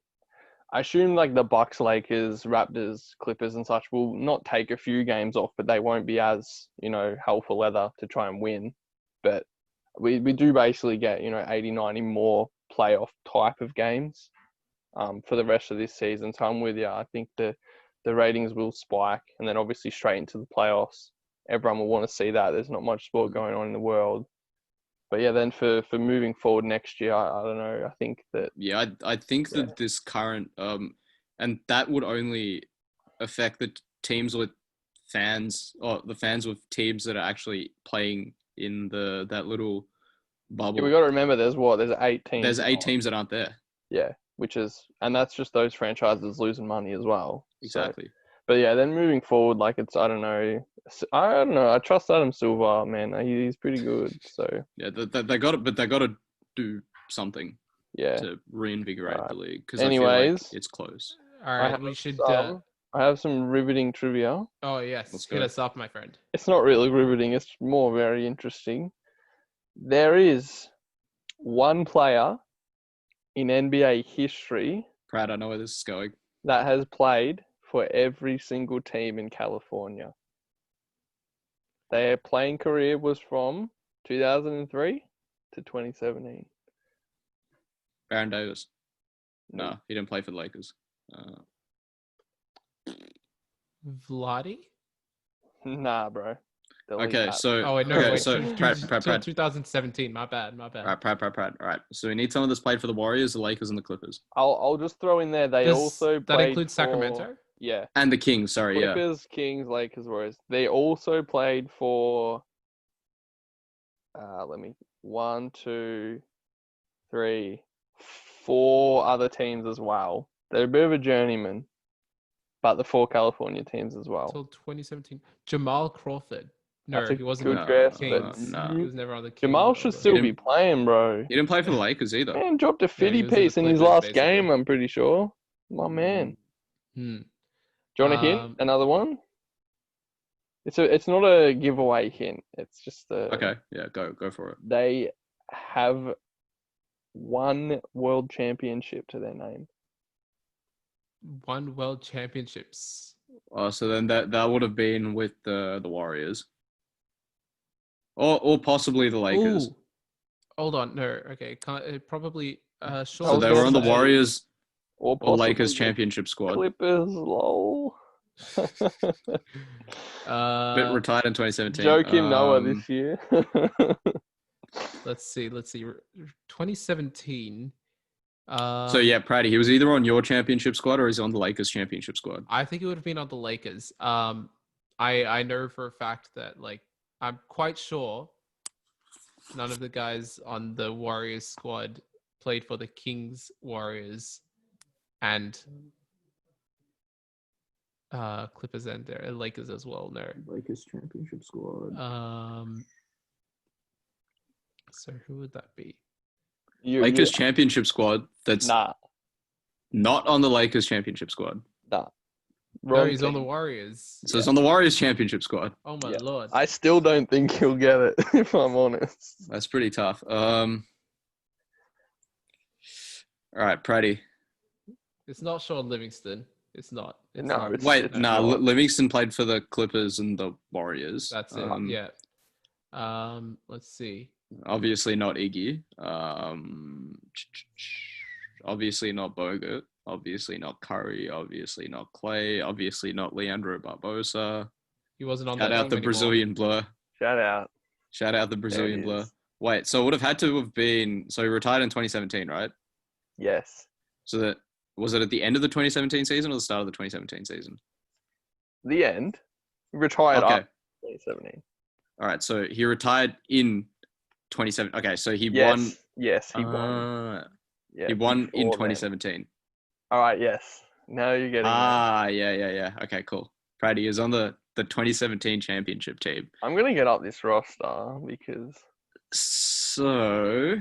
[SPEAKER 3] I assume like the Bucks, Lakers, Raptors, Clippers and such will not take a few games off, but they won't be as, hell for leather to try and win. But we do basically get, 80, 90 more playoff type of games for the rest of this season. So I'm with you. I think the ratings will spike, and then obviously straight into the playoffs. Everyone will want to see that. There's not much sport going on in the world. But yeah, then for moving forward next year, I don't know. I think that...
[SPEAKER 1] Yeah, I think that this current... and that would only affect the teams with fans, or the fans with teams that are actually playing in that little bubble.
[SPEAKER 3] Yeah, we got to remember there's 8 teams.
[SPEAKER 1] There's 8 teams that aren't there.
[SPEAKER 3] Yeah, and that's just those franchises losing money as well.
[SPEAKER 1] Exactly.
[SPEAKER 3] So, but yeah, then moving forward, like I don't know. I trust Adam Silver, man. He's pretty good. So
[SPEAKER 1] yeah, they got it, but they got to do something.
[SPEAKER 3] Yeah.
[SPEAKER 1] To reinvigorate the league, because
[SPEAKER 3] anyways,
[SPEAKER 1] I feel like it's close.
[SPEAKER 2] All right, we should.
[SPEAKER 3] I have some riveting trivia.
[SPEAKER 2] Oh yes, hit us up, my friend.
[SPEAKER 3] It's not really riveting. It's more very interesting. There is one player in NBA history.
[SPEAKER 1] Brad, I know where this is going.
[SPEAKER 3] That has played for every single team in California. Their playing career was from 2003 to 2017.
[SPEAKER 1] Baron Davis. No, he didn't play for the Lakers.
[SPEAKER 2] Vladdy?
[SPEAKER 3] Nah, bro. Delete
[SPEAKER 1] Okay,
[SPEAKER 3] that.
[SPEAKER 1] so
[SPEAKER 2] Oh, wait, no,
[SPEAKER 1] okay,
[SPEAKER 2] wait.
[SPEAKER 1] so Pratt.
[SPEAKER 2] 2017. My bad.
[SPEAKER 1] All right, Pratt. All right, so we need someone that's played for the Warriors, the Lakers, and the Clippers,
[SPEAKER 3] I'll just throw in there. They also
[SPEAKER 2] that
[SPEAKER 3] played
[SPEAKER 2] includes
[SPEAKER 3] for,
[SPEAKER 2] Sacramento?
[SPEAKER 3] Yeah.
[SPEAKER 1] and the Kings. Sorry, yeah.
[SPEAKER 3] Clippers, Kings, Lakers, Warriors. They also played for. Let me. 1, 2, 3, 4 other teams as well. They're a bit of a journeyman, but the 4 California teams as well.
[SPEAKER 2] Until 2017. Jamal Crawford. No,
[SPEAKER 3] That's a
[SPEAKER 2] he wasn't
[SPEAKER 3] good
[SPEAKER 2] on
[SPEAKER 3] guess,
[SPEAKER 2] the
[SPEAKER 3] but
[SPEAKER 2] Kings.
[SPEAKER 1] no.
[SPEAKER 2] He was never on the Kings.
[SPEAKER 3] Jamal should still be playing, bro.
[SPEAKER 1] He didn't play for the Lakers either.
[SPEAKER 3] Man dropped a
[SPEAKER 2] he
[SPEAKER 3] 50
[SPEAKER 2] was in the
[SPEAKER 3] piece in his
[SPEAKER 2] Clippers,
[SPEAKER 3] last
[SPEAKER 2] basically.
[SPEAKER 3] game, I'm pretty sure. My man.
[SPEAKER 2] Hmm.
[SPEAKER 3] Do you want a hint?
[SPEAKER 2] Um,
[SPEAKER 3] Another one? It's not a giveaway hint. It's just a.
[SPEAKER 1] Okay, yeah, go for it.
[SPEAKER 3] They have 1 world championship to their name.
[SPEAKER 2] Won World Championships.
[SPEAKER 1] So then that would have been with the Warriors, or possibly the Lakers.
[SPEAKER 2] Ooh. Hold on. No. Okay. Probably.
[SPEAKER 3] I
[SPEAKER 1] So
[SPEAKER 3] was
[SPEAKER 1] they were
[SPEAKER 3] gonna
[SPEAKER 1] on the
[SPEAKER 3] say-
[SPEAKER 1] Warriors
[SPEAKER 3] Or
[SPEAKER 1] or
[SPEAKER 3] possibly
[SPEAKER 1] Lakers
[SPEAKER 3] the
[SPEAKER 1] championship squad.
[SPEAKER 3] Clippers, lol.
[SPEAKER 1] But retired in 2017.
[SPEAKER 3] Joakim Noah this year.
[SPEAKER 2] Let's see. 2017.
[SPEAKER 1] So yeah, Pratty, he was either on your championship squad or he's on the Lakers championship squad.
[SPEAKER 2] I think it would have been on the Lakers. I know for a fact that I'm quite sure none of the guys on the Warriors squad played for the Kings, Warriors, and Clippers and their Lakers as well. No.
[SPEAKER 1] Lakers championship squad.
[SPEAKER 2] So who would that be?
[SPEAKER 1] Lakers championship squad. That's
[SPEAKER 3] Nah.
[SPEAKER 1] not on the Lakers championship squad.
[SPEAKER 3] Nah.
[SPEAKER 2] No,
[SPEAKER 3] Wrong
[SPEAKER 2] he's on the
[SPEAKER 3] team.
[SPEAKER 2] Warriors.
[SPEAKER 1] So it's on the Warriors championship squad.
[SPEAKER 2] Oh my
[SPEAKER 3] Yeah.
[SPEAKER 2] lord.
[SPEAKER 3] I still don't think he'll get it, if I'm honest.
[SPEAKER 1] That's pretty tough. All right, Pratty.
[SPEAKER 2] It's not Sean Livingston. It's not. It's
[SPEAKER 3] No,
[SPEAKER 2] not.
[SPEAKER 3] it's-
[SPEAKER 1] Wait,
[SPEAKER 3] it's
[SPEAKER 1] nah.
[SPEAKER 3] not.
[SPEAKER 1] Livingston played for the Clippers and the Warriors.
[SPEAKER 2] That's it. Yeah. Let's see.
[SPEAKER 1] Obviously not Iggy. Obviously not Bogut. Obviously not Curry. Obviously not Clay. Obviously not Leandro Barbosa.
[SPEAKER 2] He wasn't on
[SPEAKER 1] Shout
[SPEAKER 2] that
[SPEAKER 1] out
[SPEAKER 2] team
[SPEAKER 1] the
[SPEAKER 2] anymore.
[SPEAKER 1] Brazilian blur.
[SPEAKER 3] Shout out.
[SPEAKER 1] Shout out the
[SPEAKER 3] There
[SPEAKER 1] Brazilian
[SPEAKER 3] it
[SPEAKER 1] blur.
[SPEAKER 3] is.
[SPEAKER 1] Wait, so it would have had to have been. So he retired in 2017, right?
[SPEAKER 3] Yes.
[SPEAKER 1] So that was it at the end of the 2017 season or the start of the 2017 season?
[SPEAKER 3] The end. Retired
[SPEAKER 1] Okay.
[SPEAKER 3] up 2017.
[SPEAKER 1] All right. So he retired in 2017. Okay. So he
[SPEAKER 3] Yes.
[SPEAKER 1] won.
[SPEAKER 3] Yes, he won. Yeah,
[SPEAKER 1] He won in
[SPEAKER 3] before then.
[SPEAKER 1] 2017.
[SPEAKER 3] All right, yes. Now you're getting there.
[SPEAKER 1] Yeah. Okay, cool. Pratty is on the 2017 championship team.
[SPEAKER 3] I'm going to get up this roster because...
[SPEAKER 1] So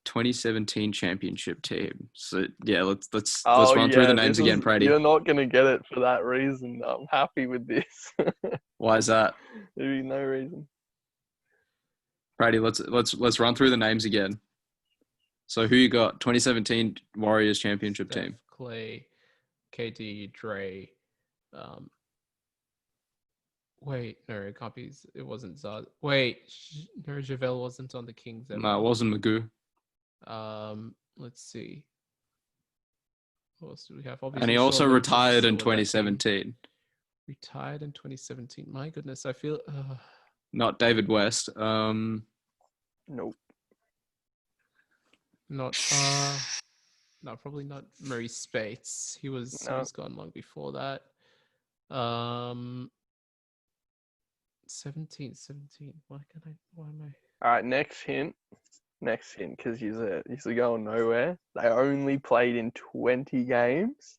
[SPEAKER 1] 2017 championship team. So yeah, let's run through the names again, Pratty.
[SPEAKER 3] You're not going to get it for that reason. I'm happy with this.
[SPEAKER 1] Why is that?
[SPEAKER 3] There's no reason.
[SPEAKER 1] Pratty, let's run through the names again. So who you got? 2017 Warriors championship
[SPEAKER 2] Steph,
[SPEAKER 1] team.
[SPEAKER 2] Clay, KD, Dre. Wait, no, it can't be. It wasn't Zaz. Wait, no, JaVale wasn't on the Kings.
[SPEAKER 1] No, it wasn't Magoo.
[SPEAKER 2] Let's see. What else do we have?
[SPEAKER 1] And he also
[SPEAKER 2] Sean Livingston
[SPEAKER 1] retired in
[SPEAKER 2] still with that team.
[SPEAKER 1] 2017.
[SPEAKER 2] Retired in 2017. My goodness, I feel.
[SPEAKER 1] Not David West.
[SPEAKER 3] Nope.
[SPEAKER 2] Not. No, probably not Murray Spates. He was gone long before that. 17. Why am I?
[SPEAKER 3] All right, next hint, because you're going nowhere. They only played in 20 games.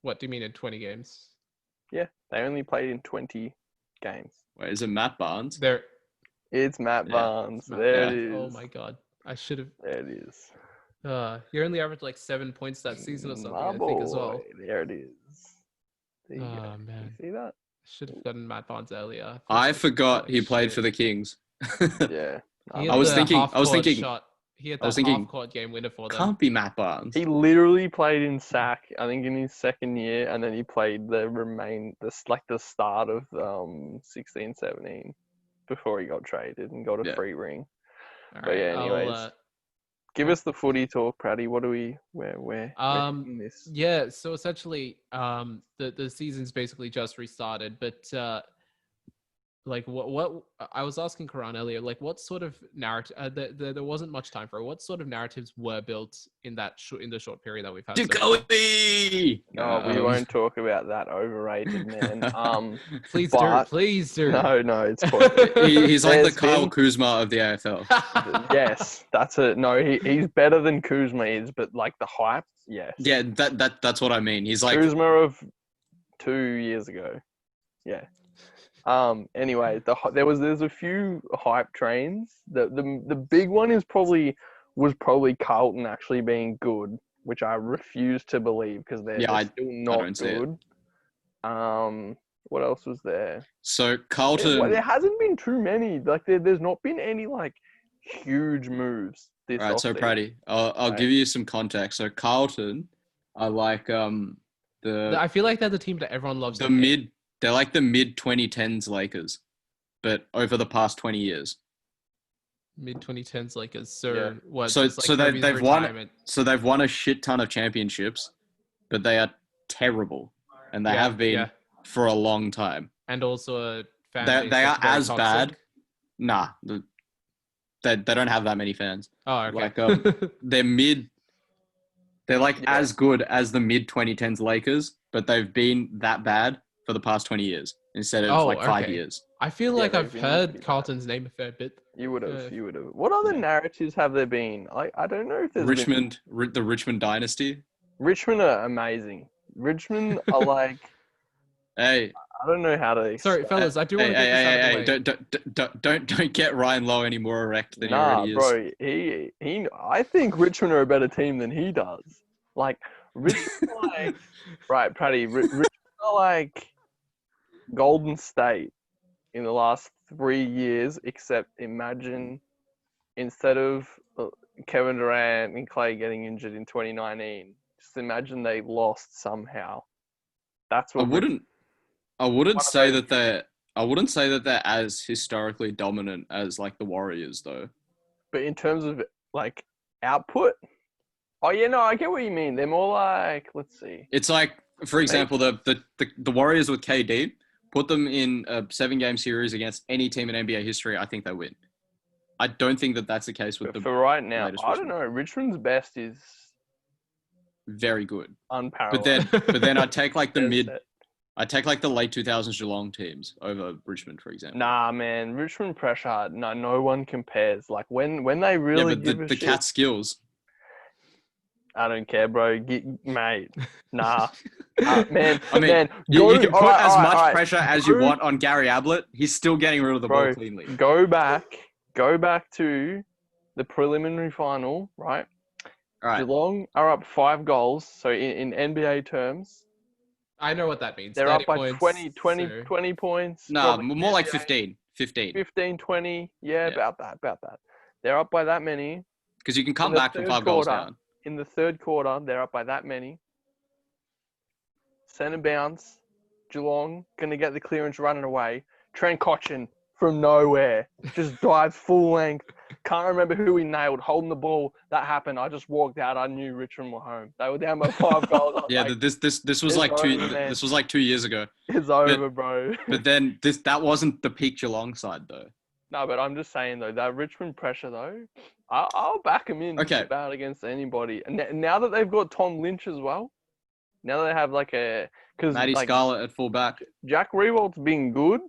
[SPEAKER 2] What do you mean in 20 games?
[SPEAKER 3] Yeah, they only played in 20 games.
[SPEAKER 1] Wait, is it Matt Barnes?
[SPEAKER 2] There.
[SPEAKER 3] It's Matt
[SPEAKER 1] Yeah,
[SPEAKER 3] Barnes.
[SPEAKER 2] Matt
[SPEAKER 3] There
[SPEAKER 1] Barnes.
[SPEAKER 3] it is.
[SPEAKER 2] Oh my god, I should have.
[SPEAKER 3] There it is.
[SPEAKER 2] He only averaged like 7 points that season or something.
[SPEAKER 3] My
[SPEAKER 2] I think as well.
[SPEAKER 3] boy, there it is. There you go.
[SPEAKER 2] Oh man,
[SPEAKER 3] You see that?
[SPEAKER 2] should have gotten Matt Barnes earlier.
[SPEAKER 1] I forgot he
[SPEAKER 2] Holy
[SPEAKER 1] played
[SPEAKER 2] shit.
[SPEAKER 1] for the Kings.
[SPEAKER 3] Yeah.
[SPEAKER 2] He
[SPEAKER 3] No,
[SPEAKER 2] had
[SPEAKER 1] was
[SPEAKER 2] the
[SPEAKER 1] thinking-
[SPEAKER 2] half-court shot He had
[SPEAKER 1] I was
[SPEAKER 2] that
[SPEAKER 1] thinking,
[SPEAKER 2] half-court game winner for them.
[SPEAKER 1] can't be Matt Barnes.
[SPEAKER 3] He literally played in SAC, I think, in his second year, and then he played the start of 16, 17 before he got traded and got a
[SPEAKER 1] Yeah.
[SPEAKER 3] free ring.
[SPEAKER 2] All
[SPEAKER 3] But
[SPEAKER 2] right,
[SPEAKER 3] yeah, anyways, give us the footy talk, Pratty. What do we we're in this?
[SPEAKER 2] Yeah, so essentially, the season's basically just restarted, but like what I was asking Karan earlier, like what sort of narrative? There wasn't much time for it. What sort of narratives were built in that in the short period that we've had?
[SPEAKER 1] Ducati!
[SPEAKER 3] No, we won't talk about that overrated man.
[SPEAKER 2] Please do, please do.
[SPEAKER 3] No, it's fine.
[SPEAKER 1] He's like the
[SPEAKER 3] There's
[SPEAKER 1] Kyle
[SPEAKER 3] been-
[SPEAKER 1] Kuzma of the AFL.
[SPEAKER 3] Yes, that's it. No, he's better than Kuzma is, but like the hype, yes.
[SPEAKER 1] Yeah, that's what I mean. He's like
[SPEAKER 3] Kuzma of 2 years ago. Yeah. Anyway, there's a few hype trains. The big one was probably Carlton actually being good, which I refuse to believe because they're still not
[SPEAKER 1] don't see it.
[SPEAKER 3] good. What else was there?
[SPEAKER 1] So Carlton.
[SPEAKER 3] There hasn't been too many. Like there's not been any like huge moves this
[SPEAKER 1] All right, so
[SPEAKER 3] offseason.
[SPEAKER 1] Pratty, I'll give you some context. So Carlton are like
[SPEAKER 2] I feel like they're the team that everyone loves.
[SPEAKER 1] They're like the mid 2010s Lakers, but over the past 20 years.
[SPEAKER 2] Mid 2010s Lakers. So
[SPEAKER 3] Yeah.
[SPEAKER 2] what?
[SPEAKER 1] So
[SPEAKER 2] just like Kobe's
[SPEAKER 1] they've
[SPEAKER 2] retirement?
[SPEAKER 1] won a shit ton of championships, but they are terrible, and they have been for a long time.
[SPEAKER 2] And also a fan
[SPEAKER 1] They
[SPEAKER 2] base
[SPEAKER 1] are
[SPEAKER 2] that's very
[SPEAKER 1] as
[SPEAKER 2] toxic.
[SPEAKER 1] bad. Nah, they don't have that many fans.
[SPEAKER 2] Oh, okay.
[SPEAKER 1] Like they're like as good as the mid 2010s Lakers, but they've been that bad for the past 20 years instead of 5 years.
[SPEAKER 2] I feel like
[SPEAKER 3] they've
[SPEAKER 2] I've
[SPEAKER 3] been
[SPEAKER 2] heard
[SPEAKER 3] pretty
[SPEAKER 2] Carlton's name a fair bit.
[SPEAKER 3] You would have. What other narratives have there been? I don't know if there's
[SPEAKER 1] the Richmond dynasty.
[SPEAKER 3] Richmond are amazing. Richmond are like.
[SPEAKER 1] Hey.
[SPEAKER 3] I don't know how to.
[SPEAKER 2] Sorry, fellas. I do want to get this out of the way.
[SPEAKER 1] Don't get Ryan Lowe any more erect than he already is.
[SPEAKER 3] Bro. He. I think Richmond are a better team than he does. Like Richmond, are like right, Pratty. Richmond are like Golden State in the last 3 years. Except imagine instead of Kevin Durant and Clay getting injured in 2019, just imagine they lost somehow. That's what
[SPEAKER 1] I wouldn't say that they're as historically dominant as like the Warriors though.
[SPEAKER 3] But in terms of like output, oh yeah, no, I get what you mean. They're more like, let's see.
[SPEAKER 1] It's like, for example, the Warriors with KD, put them in a 7-game series against any team in NBA history, I think they win. I don't think that that's the case with
[SPEAKER 3] for right now. I don't know. Richmond's best is
[SPEAKER 1] very good,
[SPEAKER 3] unparalleled.
[SPEAKER 1] But then I take like the late 2000s Geelong teams over Richmond, for example.
[SPEAKER 3] Nah, man, Richmond pressure. No one compares. Like when they really
[SPEAKER 1] the cat skills.
[SPEAKER 3] I don't care, bro. Mate, nah, man.
[SPEAKER 1] I mean,
[SPEAKER 3] man,
[SPEAKER 1] you can put as much pressure as you want on Gary Ablett. He's still getting rid of the ball cleanly.
[SPEAKER 3] Go back to the preliminary final, right?
[SPEAKER 1] All right.
[SPEAKER 3] Geelong are up 5 goals. So in NBA terms,
[SPEAKER 2] I know what that means.
[SPEAKER 3] They're up by
[SPEAKER 2] points,
[SPEAKER 3] 20 points.
[SPEAKER 1] No, more like 15.
[SPEAKER 3] 15, 20. Yeah, about that. They're up by that many.
[SPEAKER 1] Because you can come back from 5 goals down.
[SPEAKER 3] In the third quarter, they're up by that many. Centre bounce. Geelong going to get the clearance running away. Trent Cotchin from nowhere. Just dives full length. Can't remember who he nailed holding the ball. That happened. I just walked out. I knew Richmond were home. They were down by 5 goals.
[SPEAKER 1] Yeah, like, this was like this was like 2 years ago.
[SPEAKER 3] It's over, bro.
[SPEAKER 1] But then that wasn't the peak Geelong side though.
[SPEAKER 3] No, but I'm just saying though, that Richmond pressure though, I'll back them in about against anybody. And now that they've got Tom Lynch as well, now they have like
[SPEAKER 1] Matty Scarlett at fullback.
[SPEAKER 3] Jack Riewold's been good,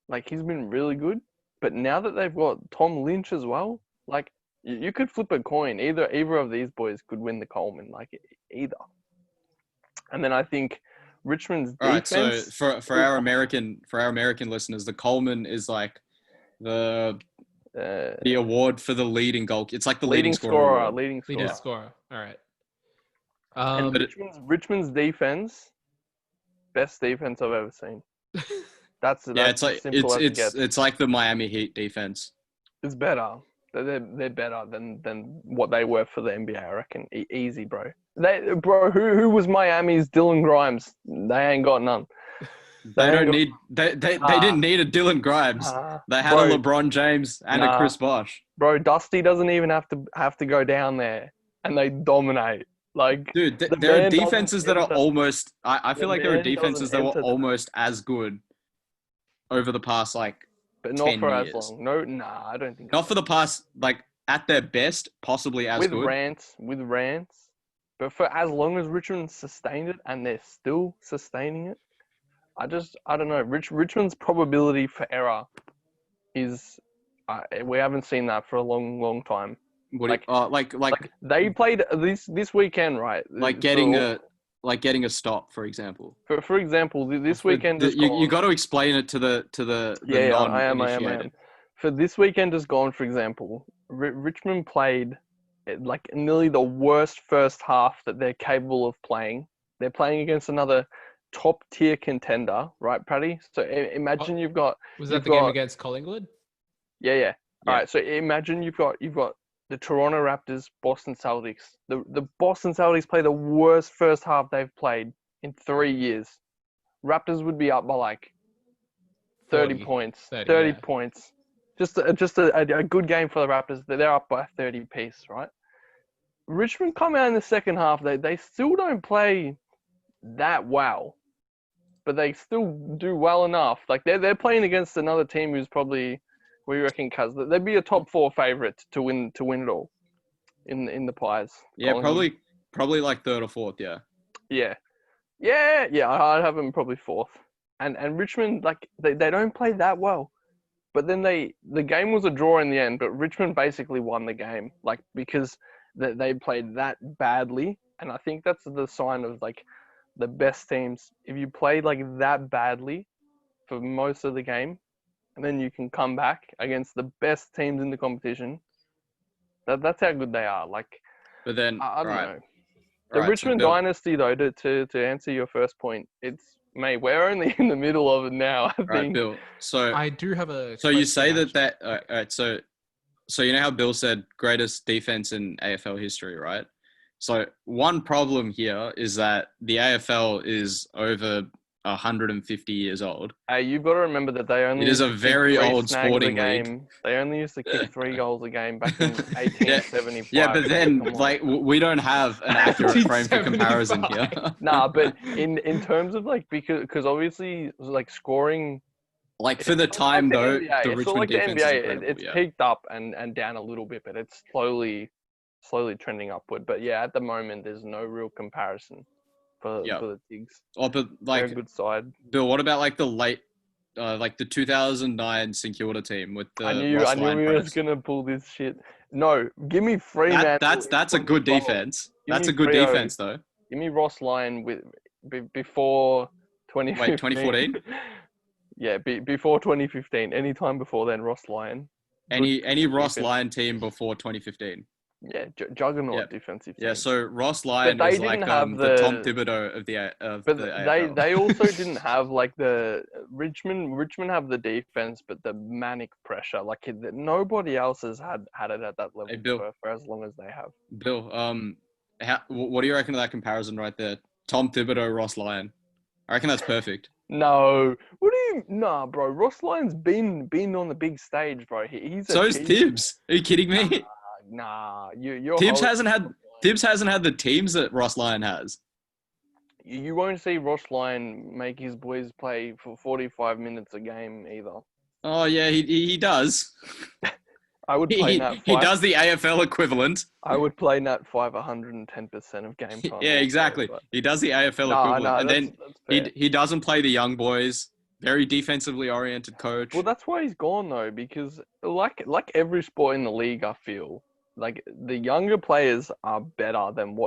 [SPEAKER 3] like he's been really good. But now that they've got Tom Lynch as well, like you could flip a coin. Either of these boys could win the Coleman, like either. And then I think Richmond's defense.
[SPEAKER 1] All right, so for our American listeners, the Coleman is like the award for the leading goal. It's like the leading scorer.
[SPEAKER 3] Leading
[SPEAKER 2] scorer. All right.
[SPEAKER 3] And Richmond's defense, best defense I've ever seen. That's
[SPEAKER 1] it's like the Miami Heat defense.
[SPEAKER 3] It's better. They're better than what they were for the NBA. I reckon. Easy, bro. Who was Miami's Dylan Grimes? They ain't got none.
[SPEAKER 1] They don't need. They didn't need a Dylan Grimes. They had
[SPEAKER 3] bro,
[SPEAKER 1] a LeBron James and a Chris Bosh.
[SPEAKER 3] Bro, Dusty doesn't even have to go down there, and they dominate. Like,
[SPEAKER 1] Dude, there are defenses that are almost. I feel like there are
[SPEAKER 3] man
[SPEAKER 1] defenses that
[SPEAKER 3] doesn't
[SPEAKER 1] were
[SPEAKER 3] enter
[SPEAKER 1] almost as good over the past
[SPEAKER 3] but not
[SPEAKER 1] 10
[SPEAKER 3] for
[SPEAKER 1] years.
[SPEAKER 3] as long. No, nah, I don't think.
[SPEAKER 1] Not for the past, like at their best, possibly as
[SPEAKER 3] with
[SPEAKER 1] good.
[SPEAKER 3] With rants, but for as long as Richmond sustained it, and they're still sustaining it, I don't know. Richmond's probability for error is we haven't seen that for a long time.
[SPEAKER 1] What like
[SPEAKER 3] they played this weekend, right?
[SPEAKER 1] Like getting a stop, for example.
[SPEAKER 3] For example, this weekend
[SPEAKER 1] you got to explain it to the
[SPEAKER 3] I am. For this weekend has gone, for example, Richmond played like nearly the worst first half that they're capable of playing. They're playing against another top tier contender, right, Paddy? So imagine you've got.
[SPEAKER 2] Was that the game against Collingwood?
[SPEAKER 3] Yeah. All right. So imagine you've got the Toronto Raptors, Boston Celtics. The Boston Celtics play the worst first half they've played in 3 years. Raptors would be up by like 30 points. 30 points. Just a good game for the Raptors. They're up by 30 piece, right? Richmond come out in the second half. They still don't play that well, but they still do well enough. Like they're playing against another team who's probably, what do you reckon, Cuz? They'd be a top 4 favorite to win it all in the Pies.
[SPEAKER 1] Yeah, probably like third or fourth. Yeah.
[SPEAKER 3] I'd have them probably fourth. And Richmond, like they don't play that well. But then the game was a draw in the end, but Richmond basically won the game, like because they played that badly, and I think that's the sign of like the best teams. If you play like that badly for most of the game, and then you can come back against the best teams in the competition, that's how good they are. Like,
[SPEAKER 1] but then
[SPEAKER 3] I don't know. The Richmond dynasty, though, to answer your first point, mate, we're only in the middle of it now, I think.
[SPEAKER 1] Right, Bill. So
[SPEAKER 2] I do have a.
[SPEAKER 1] So you say that all right. So you know how Bill said greatest defense in AFL history, right? So one problem here is that the AFL is over 150 years old.
[SPEAKER 3] You've got to remember that they only.
[SPEAKER 1] It is a very old sporting
[SPEAKER 3] league. They only used to kick 3 goals a game back in 1875.
[SPEAKER 1] Yeah, but then like we don't have an accurate frame for comparison here.
[SPEAKER 3] Nah, but in terms of like because obviously like scoring.
[SPEAKER 1] Like for the time though, the Richmond defense is incredible.
[SPEAKER 3] It's peaked up and down a little bit, but it's slowly trending upward. But yeah, at the moment there's no real comparison for the Tigs.
[SPEAKER 1] Oh, but like
[SPEAKER 3] they're a good side.
[SPEAKER 1] Bill, what about like the late, like the 2009 St Kilda team with the?
[SPEAKER 3] I knew we were gonna pull this shit. No, give me Fremantle.
[SPEAKER 1] That's a good defense. That's a good defense though.
[SPEAKER 3] Give me Ross Lyon before 2015.
[SPEAKER 1] Wait, 2014.
[SPEAKER 3] Yeah, before 2015. Any time before then, Ross Lyon.
[SPEAKER 1] Any Ross Lyon team before 2015.
[SPEAKER 3] Yeah, juggernaut defensive team.
[SPEAKER 1] Yeah, so Ross Lyon is like the Tom Thibodeau of the AFL.
[SPEAKER 3] They also didn't have like the Richmond have the defense, but the manic pressure. Like nobody else has had it at that level for as long as they have.
[SPEAKER 1] Bill, what do you reckon of that comparison right there? Tom Thibodeau, Ross Lyon. I reckon that's perfect.
[SPEAKER 3] No, what do you? Nah, bro. Ross Lyon's been on the big stage, bro.
[SPEAKER 1] So's Tibbs. Are you kidding me?
[SPEAKER 3] Nah, you're.
[SPEAKER 1] Tibbs hasn't had the teams that Ross Lyon has.
[SPEAKER 3] You won't see Ross Lyon make his boys play for 45 minutes a game either.
[SPEAKER 1] Oh yeah, he does.
[SPEAKER 3] I would play Nat 5.
[SPEAKER 1] He does the AFL equivalent.
[SPEAKER 3] I would play Nat 5 110% of game time.
[SPEAKER 1] Yeah, exactly. He does the AFL equivalent. And then he doesn't play the young boys. Very defensively oriented coach.
[SPEAKER 3] Well, that's why he's gone though, because like every sport in the league, I feel like the younger players are better than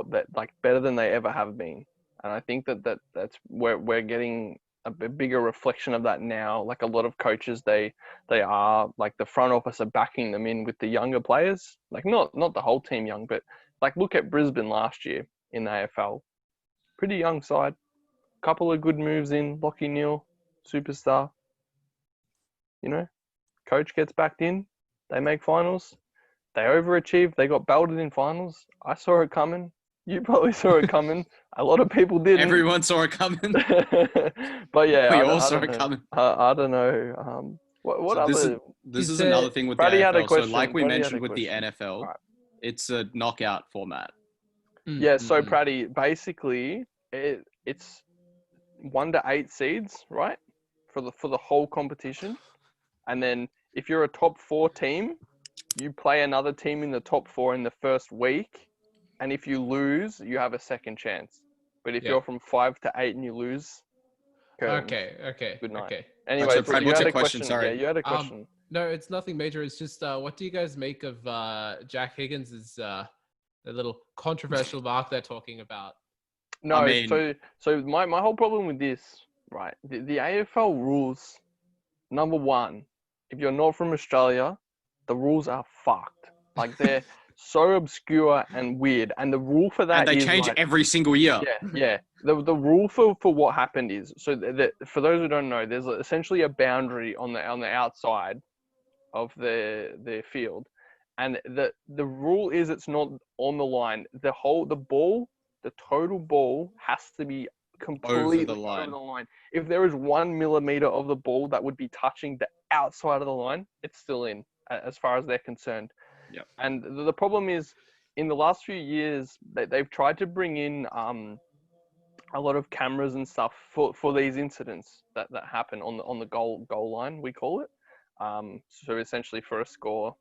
[SPEAKER 3] better than they ever have been. And I think that's where we're getting a bigger reflection of that now. Like a lot of coaches, they are like the front office are backing them in with the younger players. Like not the whole team young, but like look at Brisbane last year in the AFL. Pretty young side. Couple of good moves in. Lachie Neale, superstar. You know, coach gets backed in. They make finals. They overachieved. They got belted in finals. I saw it coming. You probably saw it coming. A lot of people didn't.
[SPEAKER 1] Everyone saw it coming.
[SPEAKER 3] But yeah,
[SPEAKER 1] We
[SPEAKER 3] I
[SPEAKER 1] all
[SPEAKER 3] don't
[SPEAKER 1] saw it
[SPEAKER 3] know.
[SPEAKER 1] coming.
[SPEAKER 3] I don't know. What
[SPEAKER 1] So
[SPEAKER 3] other?
[SPEAKER 1] this is
[SPEAKER 2] said-
[SPEAKER 1] another thing with the
[SPEAKER 3] Brady had a
[SPEAKER 1] AFL. So
[SPEAKER 3] question.
[SPEAKER 1] like we
[SPEAKER 3] Brady had
[SPEAKER 1] mentioned
[SPEAKER 3] a
[SPEAKER 1] with the
[SPEAKER 3] question.
[SPEAKER 1] NFL,
[SPEAKER 3] Alright.
[SPEAKER 1] it's a knockout format.
[SPEAKER 3] Yeah, so Praddy, basically, it's 1 to 8 seeds, right, for the whole competition, and then if you're a top 4 team, you play another team in the top 4 in the first week, and if you lose, you have a second chance. But if
[SPEAKER 2] Yeah.
[SPEAKER 3] you're from 5 to 8 and you lose, curtains.
[SPEAKER 2] Okay.
[SPEAKER 3] Good night.
[SPEAKER 2] Okay.
[SPEAKER 3] Anyway,
[SPEAKER 1] So, Brad,
[SPEAKER 3] you
[SPEAKER 1] what's
[SPEAKER 3] had
[SPEAKER 1] your
[SPEAKER 3] a
[SPEAKER 1] question?
[SPEAKER 3] question.
[SPEAKER 1] Sorry.
[SPEAKER 3] Yeah, you had a question.
[SPEAKER 2] No, it's nothing major. It's just what do you guys make of Jack Higgins' the little controversial mark they're talking about?
[SPEAKER 3] No,
[SPEAKER 1] I mean-
[SPEAKER 3] so my whole problem with this, right? The AFL rules, number one, if you're not from Australia, the rules are fucked. Like they're so obscure and weird, and the rule for that
[SPEAKER 1] And they
[SPEAKER 3] is
[SPEAKER 1] change
[SPEAKER 3] like,
[SPEAKER 1] every single year.
[SPEAKER 3] yeah. The rule for what happened is so for those who don't know, there's essentially a boundary on the outside of the field, and the rule is it's not on the line. The total ball has to be completely over the line. If there is 1 millimeter of the ball that would be touching the outside of the line, it's still in, as far as they're concerned.
[SPEAKER 1] Yep.
[SPEAKER 3] And the problem is, in the last few years, they've tried to bring in a lot of cameras and stuff for these incidents that happen on the goal line, we call it. So essentially for a score.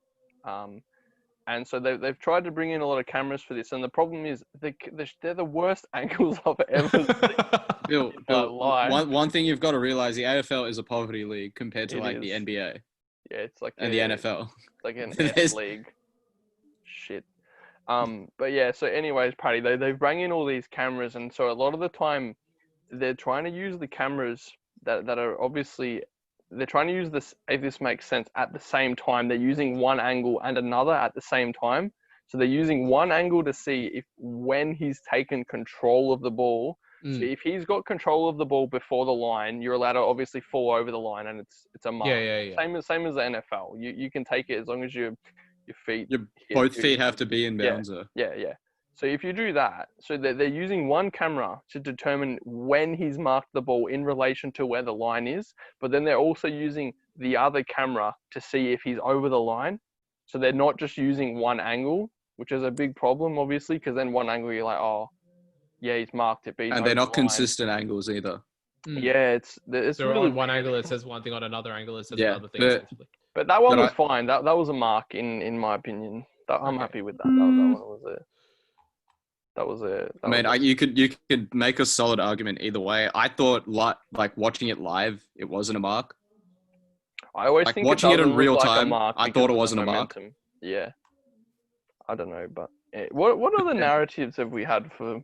[SPEAKER 3] And so they've tried to bring in a lot of cameras for this, and the problem is they're the worst angles I've ever seen.
[SPEAKER 1] Bill,
[SPEAKER 3] life.
[SPEAKER 1] one thing you've got to realize, the AFL is a poverty league compared to
[SPEAKER 3] It
[SPEAKER 1] like the
[SPEAKER 3] is.
[SPEAKER 1] NBA
[SPEAKER 3] Yeah, it's like
[SPEAKER 1] and the NFL.
[SPEAKER 3] like an
[SPEAKER 1] There's-
[SPEAKER 3] F league. Shit. But yeah, so anyways, Paddy, they bring in all these cameras, and so a lot of the time they're trying to use the cameras that are obviously, they're trying to use this, if this makes sense, at the same time. They're using one angle and another at the same time. So they're using one angle to see when he's taken control of the ball. So if he's got control of the ball before the line, you're allowed to obviously fall over the line, and it's a mark.
[SPEAKER 2] Yeah.
[SPEAKER 3] Same as the NFL. You can take it as long as your feet.
[SPEAKER 1] Both feet have to be in bounds.
[SPEAKER 3] Yeah. So if you do that, so they're using one camera to determine when he's marked the ball in relation to where the line is, but then they're also using the other camera to see if he's over the line. So they're not just using one angle, which is a big problem, obviously, because then one angle you're like, oh, yeah, he's marked it. But
[SPEAKER 1] And they're not consistent angles either.
[SPEAKER 3] Yeah, it's
[SPEAKER 2] So
[SPEAKER 3] really
[SPEAKER 2] on one angle it says one thing, on another angle it says
[SPEAKER 1] Yeah,
[SPEAKER 2] another thing.
[SPEAKER 1] but-
[SPEAKER 2] Essentially.
[SPEAKER 3] But that one was fine. That was a mark in my opinion. I'm happy with that. That one was it. That was it.
[SPEAKER 1] I mean, you could make a solid argument either way. I thought like watching it live, it wasn't a mark.
[SPEAKER 3] I always
[SPEAKER 1] Like
[SPEAKER 3] think
[SPEAKER 1] watching it in
[SPEAKER 3] doesn't look
[SPEAKER 1] real
[SPEAKER 3] like a
[SPEAKER 1] time,
[SPEAKER 3] mark
[SPEAKER 1] I
[SPEAKER 3] because
[SPEAKER 1] thought it
[SPEAKER 3] of the
[SPEAKER 1] wasn't a mark.
[SPEAKER 3] momentum. Yeah. I don't know, but what other narratives have we had for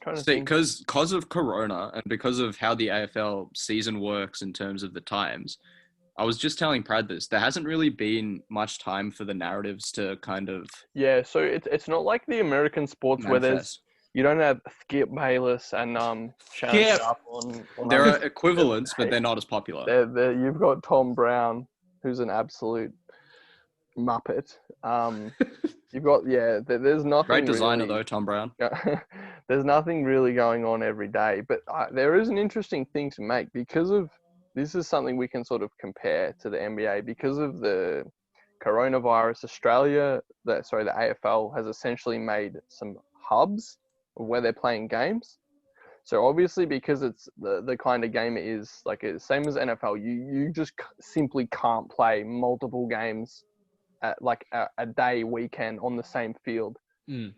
[SPEAKER 3] trying to
[SPEAKER 1] See,
[SPEAKER 3] think?
[SPEAKER 1] because of Corona and because of how the AFL season works in terms of the times, I was just telling Prad this. There hasn't really been much time for the narratives to kind of
[SPEAKER 3] Yeah, so it's not like the American sports where you don't have Skip Bayless and Shannon Sharp on
[SPEAKER 1] There are equivalents, but they're not as popular.
[SPEAKER 3] You've got Tom Brown, who's an absolute muppet. You've got there's nothing.
[SPEAKER 1] Great designer
[SPEAKER 3] really,
[SPEAKER 1] though, Tom Brown.
[SPEAKER 3] There's nothing really going on every day, but there is an interesting thing to make because of this is something we can sort of compare to the NBA because of the coronavirus. The AFL has essentially made some hubs where they're playing games. So obviously, because it's the kind of game it is, like it's same as NFL, you just simply can't play multiple games at like a day weekend on the same field.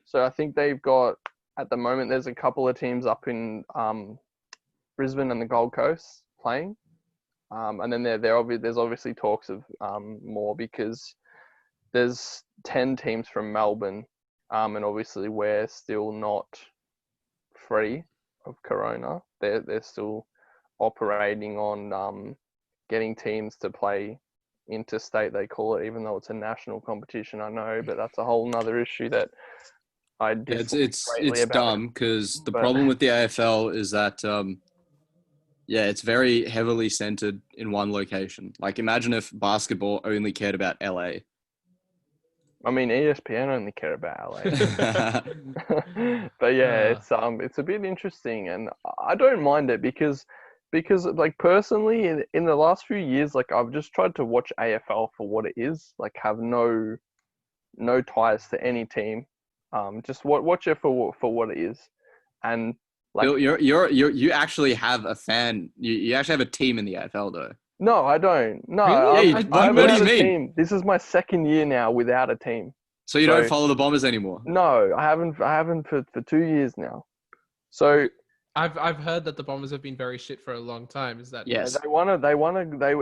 [SPEAKER 3] So I think they've got, at the moment, there's a couple of teams up in Brisbane and the Gold Coast playing. And then there's obviously talks of more because there's 10 teams from Melbourne. And obviously we're still not free of Corona. They're still operating on getting teams to play interstate, they call it, even though it's a national competition, I know, but that's a whole nother issue that I dislike greatly
[SPEAKER 1] it's
[SPEAKER 3] about
[SPEAKER 1] dumb because the problem with the AFL is that it's very heavily centered in one location. Like imagine if basketball only cared about LA.
[SPEAKER 3] I mean, ESPN only care about LA. But yeah, it's a bit interesting, and I don't mind it because like personally in the last few years, like I've just tried to watch AFL for what it is, like have no ties to any team, just watch it for what it is, and like
[SPEAKER 4] Bill, you actually have a fan. You actually have a team in the AFL though.
[SPEAKER 3] no, I don't. No,
[SPEAKER 2] Really?
[SPEAKER 4] Yeah,
[SPEAKER 3] I haven't
[SPEAKER 4] what do you
[SPEAKER 3] had a
[SPEAKER 4] mean?
[SPEAKER 3] team. This is my second year now without a team.
[SPEAKER 4] So you don't follow the Bombers anymore?
[SPEAKER 3] No, I haven't for 2 years now. So
[SPEAKER 2] I've heard that the Bombers have been very shit for a long time. Is that
[SPEAKER 4] Yes.
[SPEAKER 3] they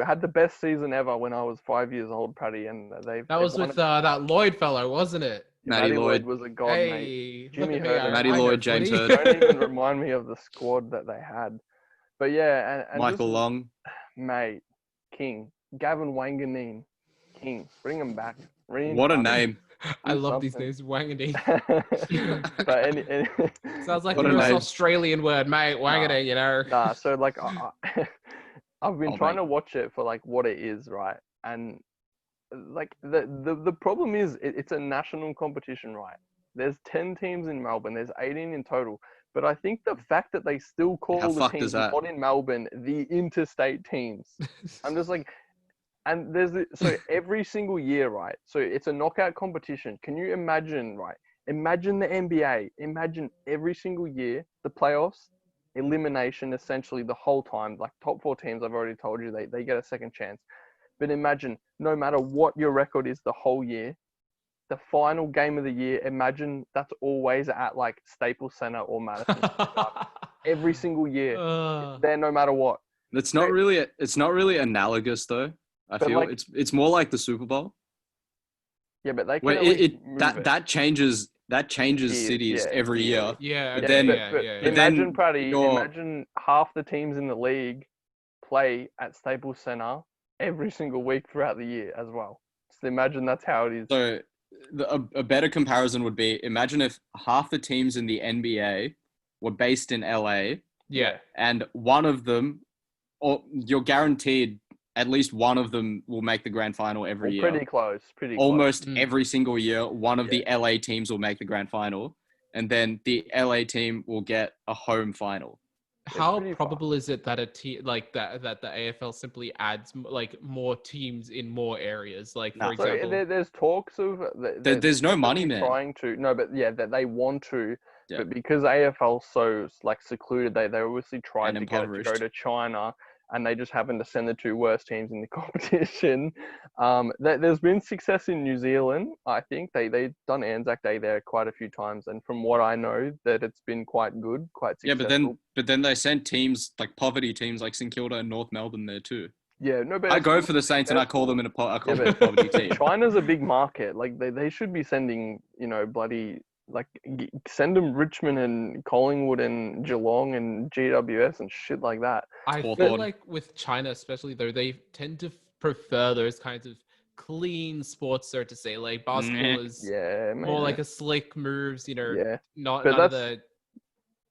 [SPEAKER 3] had the best season ever when I was 5 years old, Paddy, and
[SPEAKER 2] that was with that Lloyd fellow, wasn't it?
[SPEAKER 4] Matty Lloyd.
[SPEAKER 3] was a god, mate.
[SPEAKER 2] Hey,
[SPEAKER 3] Jimmy
[SPEAKER 2] look at me,
[SPEAKER 3] Hurd.
[SPEAKER 4] Matty
[SPEAKER 2] I know
[SPEAKER 4] Lloyd, James
[SPEAKER 2] footy.
[SPEAKER 4] Hurd.
[SPEAKER 3] Don't even remind me of the squad that they had. But yeah, and
[SPEAKER 4] Michael
[SPEAKER 3] just,
[SPEAKER 4] Long.
[SPEAKER 3] mate, King, Gavin Wanganeen, King, bring him back.
[SPEAKER 4] What a name.
[SPEAKER 2] I love these
[SPEAKER 3] something.
[SPEAKER 2] names, Wangity.
[SPEAKER 3] But any
[SPEAKER 2] Sounds like
[SPEAKER 4] What
[SPEAKER 2] the
[SPEAKER 4] a
[SPEAKER 2] most
[SPEAKER 4] name.
[SPEAKER 2] Australian word, mate. Wangity, you know.
[SPEAKER 3] Nah, so like I've been
[SPEAKER 4] Oh,
[SPEAKER 3] trying
[SPEAKER 4] mate.
[SPEAKER 3] to watch it for like what it is, right? And like the problem is it's a national competition, right? There's 10 teams in Melbourne, there's 18 in total. But I think the fact that they still
[SPEAKER 4] How
[SPEAKER 3] call the
[SPEAKER 4] fucked
[SPEAKER 3] teams
[SPEAKER 4] is that?
[SPEAKER 3] not in Melbourne the interstate teams. I'm just like, and so every single year, right? So it's a knockout competition. Can you imagine, right? Imagine the NBA. Imagine every single year, the playoffs, elimination essentially the whole time. Like top 4 teams, I've already told you, they get a second chance. But imagine, no matter what your record is the whole year, the final game of the year, imagine that's always at like Staples Center or Madison Square Garden. Every single year, there no matter what.
[SPEAKER 4] It's not really analogous though. I
[SPEAKER 3] But
[SPEAKER 4] feel
[SPEAKER 3] like-
[SPEAKER 4] it's more like the Super Bowl.
[SPEAKER 3] Yeah, but they can
[SPEAKER 4] Where
[SPEAKER 3] at least move it.
[SPEAKER 4] that changes
[SPEAKER 3] Years,
[SPEAKER 4] cities
[SPEAKER 3] yeah,
[SPEAKER 4] every year.
[SPEAKER 2] Yeah,
[SPEAKER 4] But
[SPEAKER 2] okay,
[SPEAKER 4] then-
[SPEAKER 2] yeah.
[SPEAKER 4] but
[SPEAKER 3] imagine,
[SPEAKER 4] then
[SPEAKER 3] Pratty,
[SPEAKER 4] you're-
[SPEAKER 3] imagine half the teams in the league play at Staples Center every single week throughout the year as well. Just imagine that's how it is.
[SPEAKER 4] So a better comparison would be, imagine if half the teams in the NBA were based in LA
[SPEAKER 2] Yeah.
[SPEAKER 4] and one of them, or you're guaranteed at least one of them will make the grand final every year.
[SPEAKER 3] Pretty close.
[SPEAKER 4] Almost
[SPEAKER 2] Mm.
[SPEAKER 4] every single year, one of the LA teams will make the grand final, and then the LA team will get a home final.
[SPEAKER 2] How
[SPEAKER 3] pretty
[SPEAKER 2] probable is it that a team like that the AFL simply adds like more teams in more areas? Like for
[SPEAKER 3] So
[SPEAKER 2] example,
[SPEAKER 3] there's talks of
[SPEAKER 4] There's no money, man.
[SPEAKER 3] trying to but yeah, that they want to,
[SPEAKER 4] Yeah.
[SPEAKER 3] but because AFL's so like secluded, they obviously tried
[SPEAKER 4] And
[SPEAKER 3] to get it to go
[SPEAKER 4] impoverished.
[SPEAKER 3] to China, and they just happened to send the 2 worst teams in the competition. There's been success in New Zealand. I think they've done Anzac Day there quite a few times, and from what I know, that it's been quite good, quite
[SPEAKER 4] Yeah,
[SPEAKER 3] successful.
[SPEAKER 4] but then they sent teams like poverty teams like St Kilda and North Melbourne there too.
[SPEAKER 3] Yeah, no, but
[SPEAKER 4] I
[SPEAKER 3] it's
[SPEAKER 4] go
[SPEAKER 3] still
[SPEAKER 4] for the Saints and I call them
[SPEAKER 3] successful.
[SPEAKER 4] I call
[SPEAKER 3] Yeah,
[SPEAKER 4] them a poverty team.
[SPEAKER 3] China's a big market. Like they should be sending, bloody like send them Richmond and Collingwood and Geelong and GWS and shit like that.
[SPEAKER 2] I
[SPEAKER 4] Hawthorn.
[SPEAKER 2] feel like with China especially though, they tend to prefer those kinds of clean sports, so to say. Like basketball is
[SPEAKER 3] Yeah,
[SPEAKER 2] more
[SPEAKER 3] man.
[SPEAKER 2] like a slick moves,
[SPEAKER 3] Yeah,
[SPEAKER 2] not
[SPEAKER 3] But
[SPEAKER 2] none of
[SPEAKER 3] that's-
[SPEAKER 2] the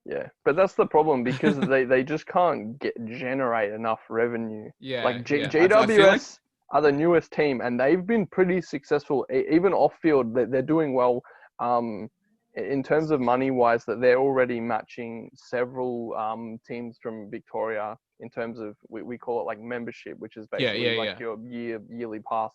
[SPEAKER 3] yeah. But that's the problem because they just can't generate enough revenue.
[SPEAKER 2] yeah.
[SPEAKER 3] Like
[SPEAKER 2] yeah.
[SPEAKER 3] GWS are the newest team, and they've been pretty successful. Even off field, they're doing well. In terms of money wise, that they're already matching several teams from Victoria in terms of we call it like membership, which is basically like your yearly pass.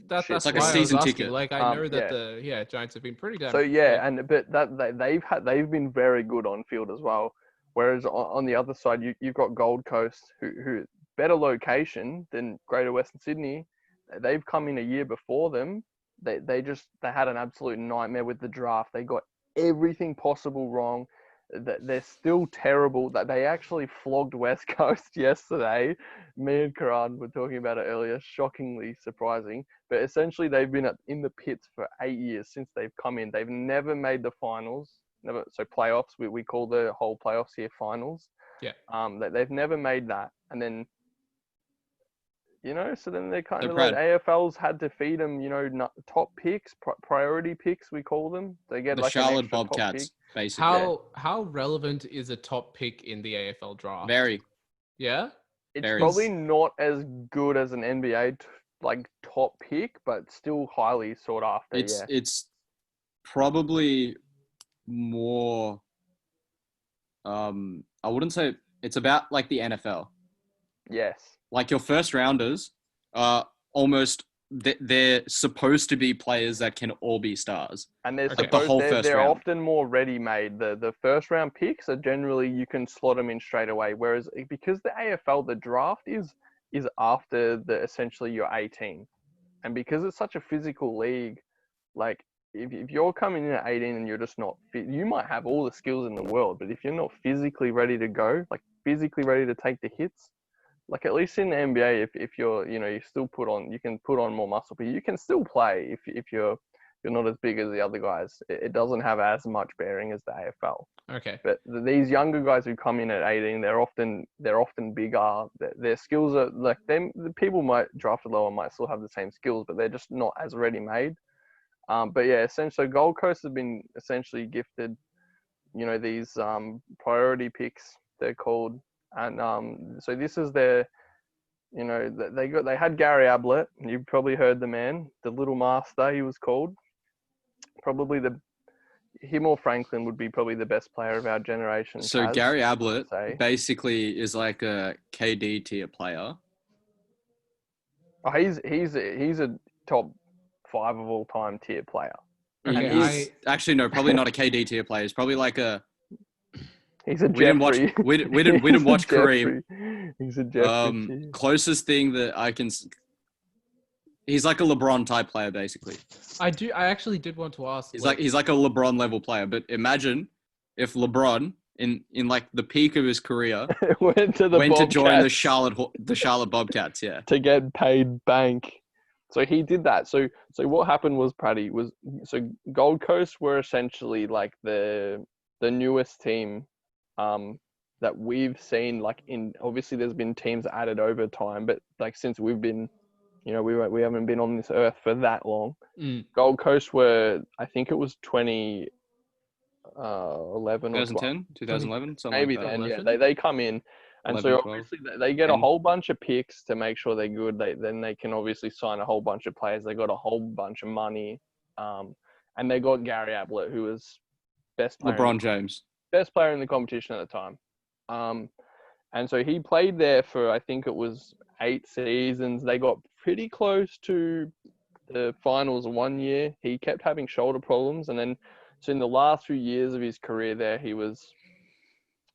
[SPEAKER 2] That's
[SPEAKER 3] It's
[SPEAKER 4] like a
[SPEAKER 2] why I was
[SPEAKER 4] season
[SPEAKER 2] asking.
[SPEAKER 4] ticket.
[SPEAKER 2] Like I know that
[SPEAKER 3] yeah.
[SPEAKER 2] the Giants have been pretty damn.
[SPEAKER 3] So yeah, but that they've been very good on field as well. Whereas on the other side, you've got Gold Coast, who better location than Greater Western Sydney. They've come in a year before them. They had an absolute nightmare with the draft. They got everything possible wrong. They're still terrible. That they actually flogged West Coast yesterday. Me and Karan were talking about it earlier. Shockingly surprising. But essentially, they've been in the pits for 8 years since they've come in. They've never made the finals. Never. So playoffs. We call the whole playoffs here finals.
[SPEAKER 2] Yeah.
[SPEAKER 3] They've never made that, and then. So then they kind of
[SPEAKER 4] Brad,
[SPEAKER 3] like AFL's had to feed them, top picks, priority picks, we call them. They get
[SPEAKER 4] The
[SPEAKER 3] like
[SPEAKER 4] Charlotte
[SPEAKER 3] an extra top pick.
[SPEAKER 4] Bobcats, basically.
[SPEAKER 2] How relevant is a top pick in the AFL draft?
[SPEAKER 4] Very.
[SPEAKER 2] Yeah.
[SPEAKER 3] It's
[SPEAKER 4] Very.
[SPEAKER 3] probably not as good as an NBA like top pick, but still highly sought after.
[SPEAKER 4] It's probably more. I wouldn't say it's about like the NFL.
[SPEAKER 3] Yes.
[SPEAKER 4] Like your first rounders are almost they're supposed to be players that can all be stars.
[SPEAKER 3] And they're
[SPEAKER 2] Okay.
[SPEAKER 4] The whole first
[SPEAKER 3] they're
[SPEAKER 4] round.
[SPEAKER 3] often more ready-made. The first round picks are generally you can slot them in straight away. Whereas because the AFL, the draft is after essentially you're 18, and because it's such a physical league, like if you're coming in at 18 and you're just not fit, you might have all the skills in the world, but if you're not physically ready to go, like physically ready to take the hits, like at least in the NBA, if you're, you still you can put on more muscle, but you can still play if you're not as big as the other guys. It doesn't have as much bearing as the AFL.
[SPEAKER 2] Okay.
[SPEAKER 3] But these younger guys who come in at 18, they're often bigger. Their skills are like them. The people might draft lower might still have the same skills, but they're just not as ready made. But yeah, essentially, Gold Coast have been essentially gifted, these priority picks. They're called. And so this is their, they had Gary Ablett. You've probably heard the man, the little master. He was called. Probably him or Franklin would be probably the best player of our generation.
[SPEAKER 4] So
[SPEAKER 3] Kaz,
[SPEAKER 4] Gary Ablett
[SPEAKER 3] say.
[SPEAKER 4] basically is like a KD tier player.
[SPEAKER 3] Oh, he's a top 5 of all time tier player.
[SPEAKER 2] Okay,
[SPEAKER 3] And he's
[SPEAKER 4] Actually no, probably not a KD tier player. He's probably like a.
[SPEAKER 3] a
[SPEAKER 4] We didn't watch.
[SPEAKER 3] Jeffrey.
[SPEAKER 4] We didn't watch Kareem.
[SPEAKER 3] He's a Jeffrey. tier.
[SPEAKER 4] Closest thing that I can. He's like a LeBron type player, basically.
[SPEAKER 2] I actually did want to ask.
[SPEAKER 4] He's like a LeBron level player. But imagine if LeBron in like the peak of his career
[SPEAKER 3] went to
[SPEAKER 4] join the
[SPEAKER 3] Bobcats.
[SPEAKER 4] Charlotte Bobcats. Yeah.
[SPEAKER 3] To get paid bank. So he did that. So what happened was, Paddy, so Gold Coast were essentially like the newest team that we've seen, like obviously there's been teams added over time, but like since we've been, we haven't been on this earth for that long. Gold Coast were, I think it was 2011 or
[SPEAKER 4] 2010, 2011, something
[SPEAKER 3] maybe
[SPEAKER 4] like that.
[SPEAKER 3] then, yeah, they come in. And
[SPEAKER 4] 11,
[SPEAKER 3] so
[SPEAKER 4] 12.
[SPEAKER 3] obviously they get a whole bunch of picks to make sure they're good. Then they can obviously sign a whole bunch of players. They got a whole bunch of money, and they got Gary Ablett, who was best player best player in the competition at the time. And so he played there for, I think it was 8 seasons. They got pretty close to the finals 1 year. He kept having shoulder problems, and then so in the last few years of his career there, he was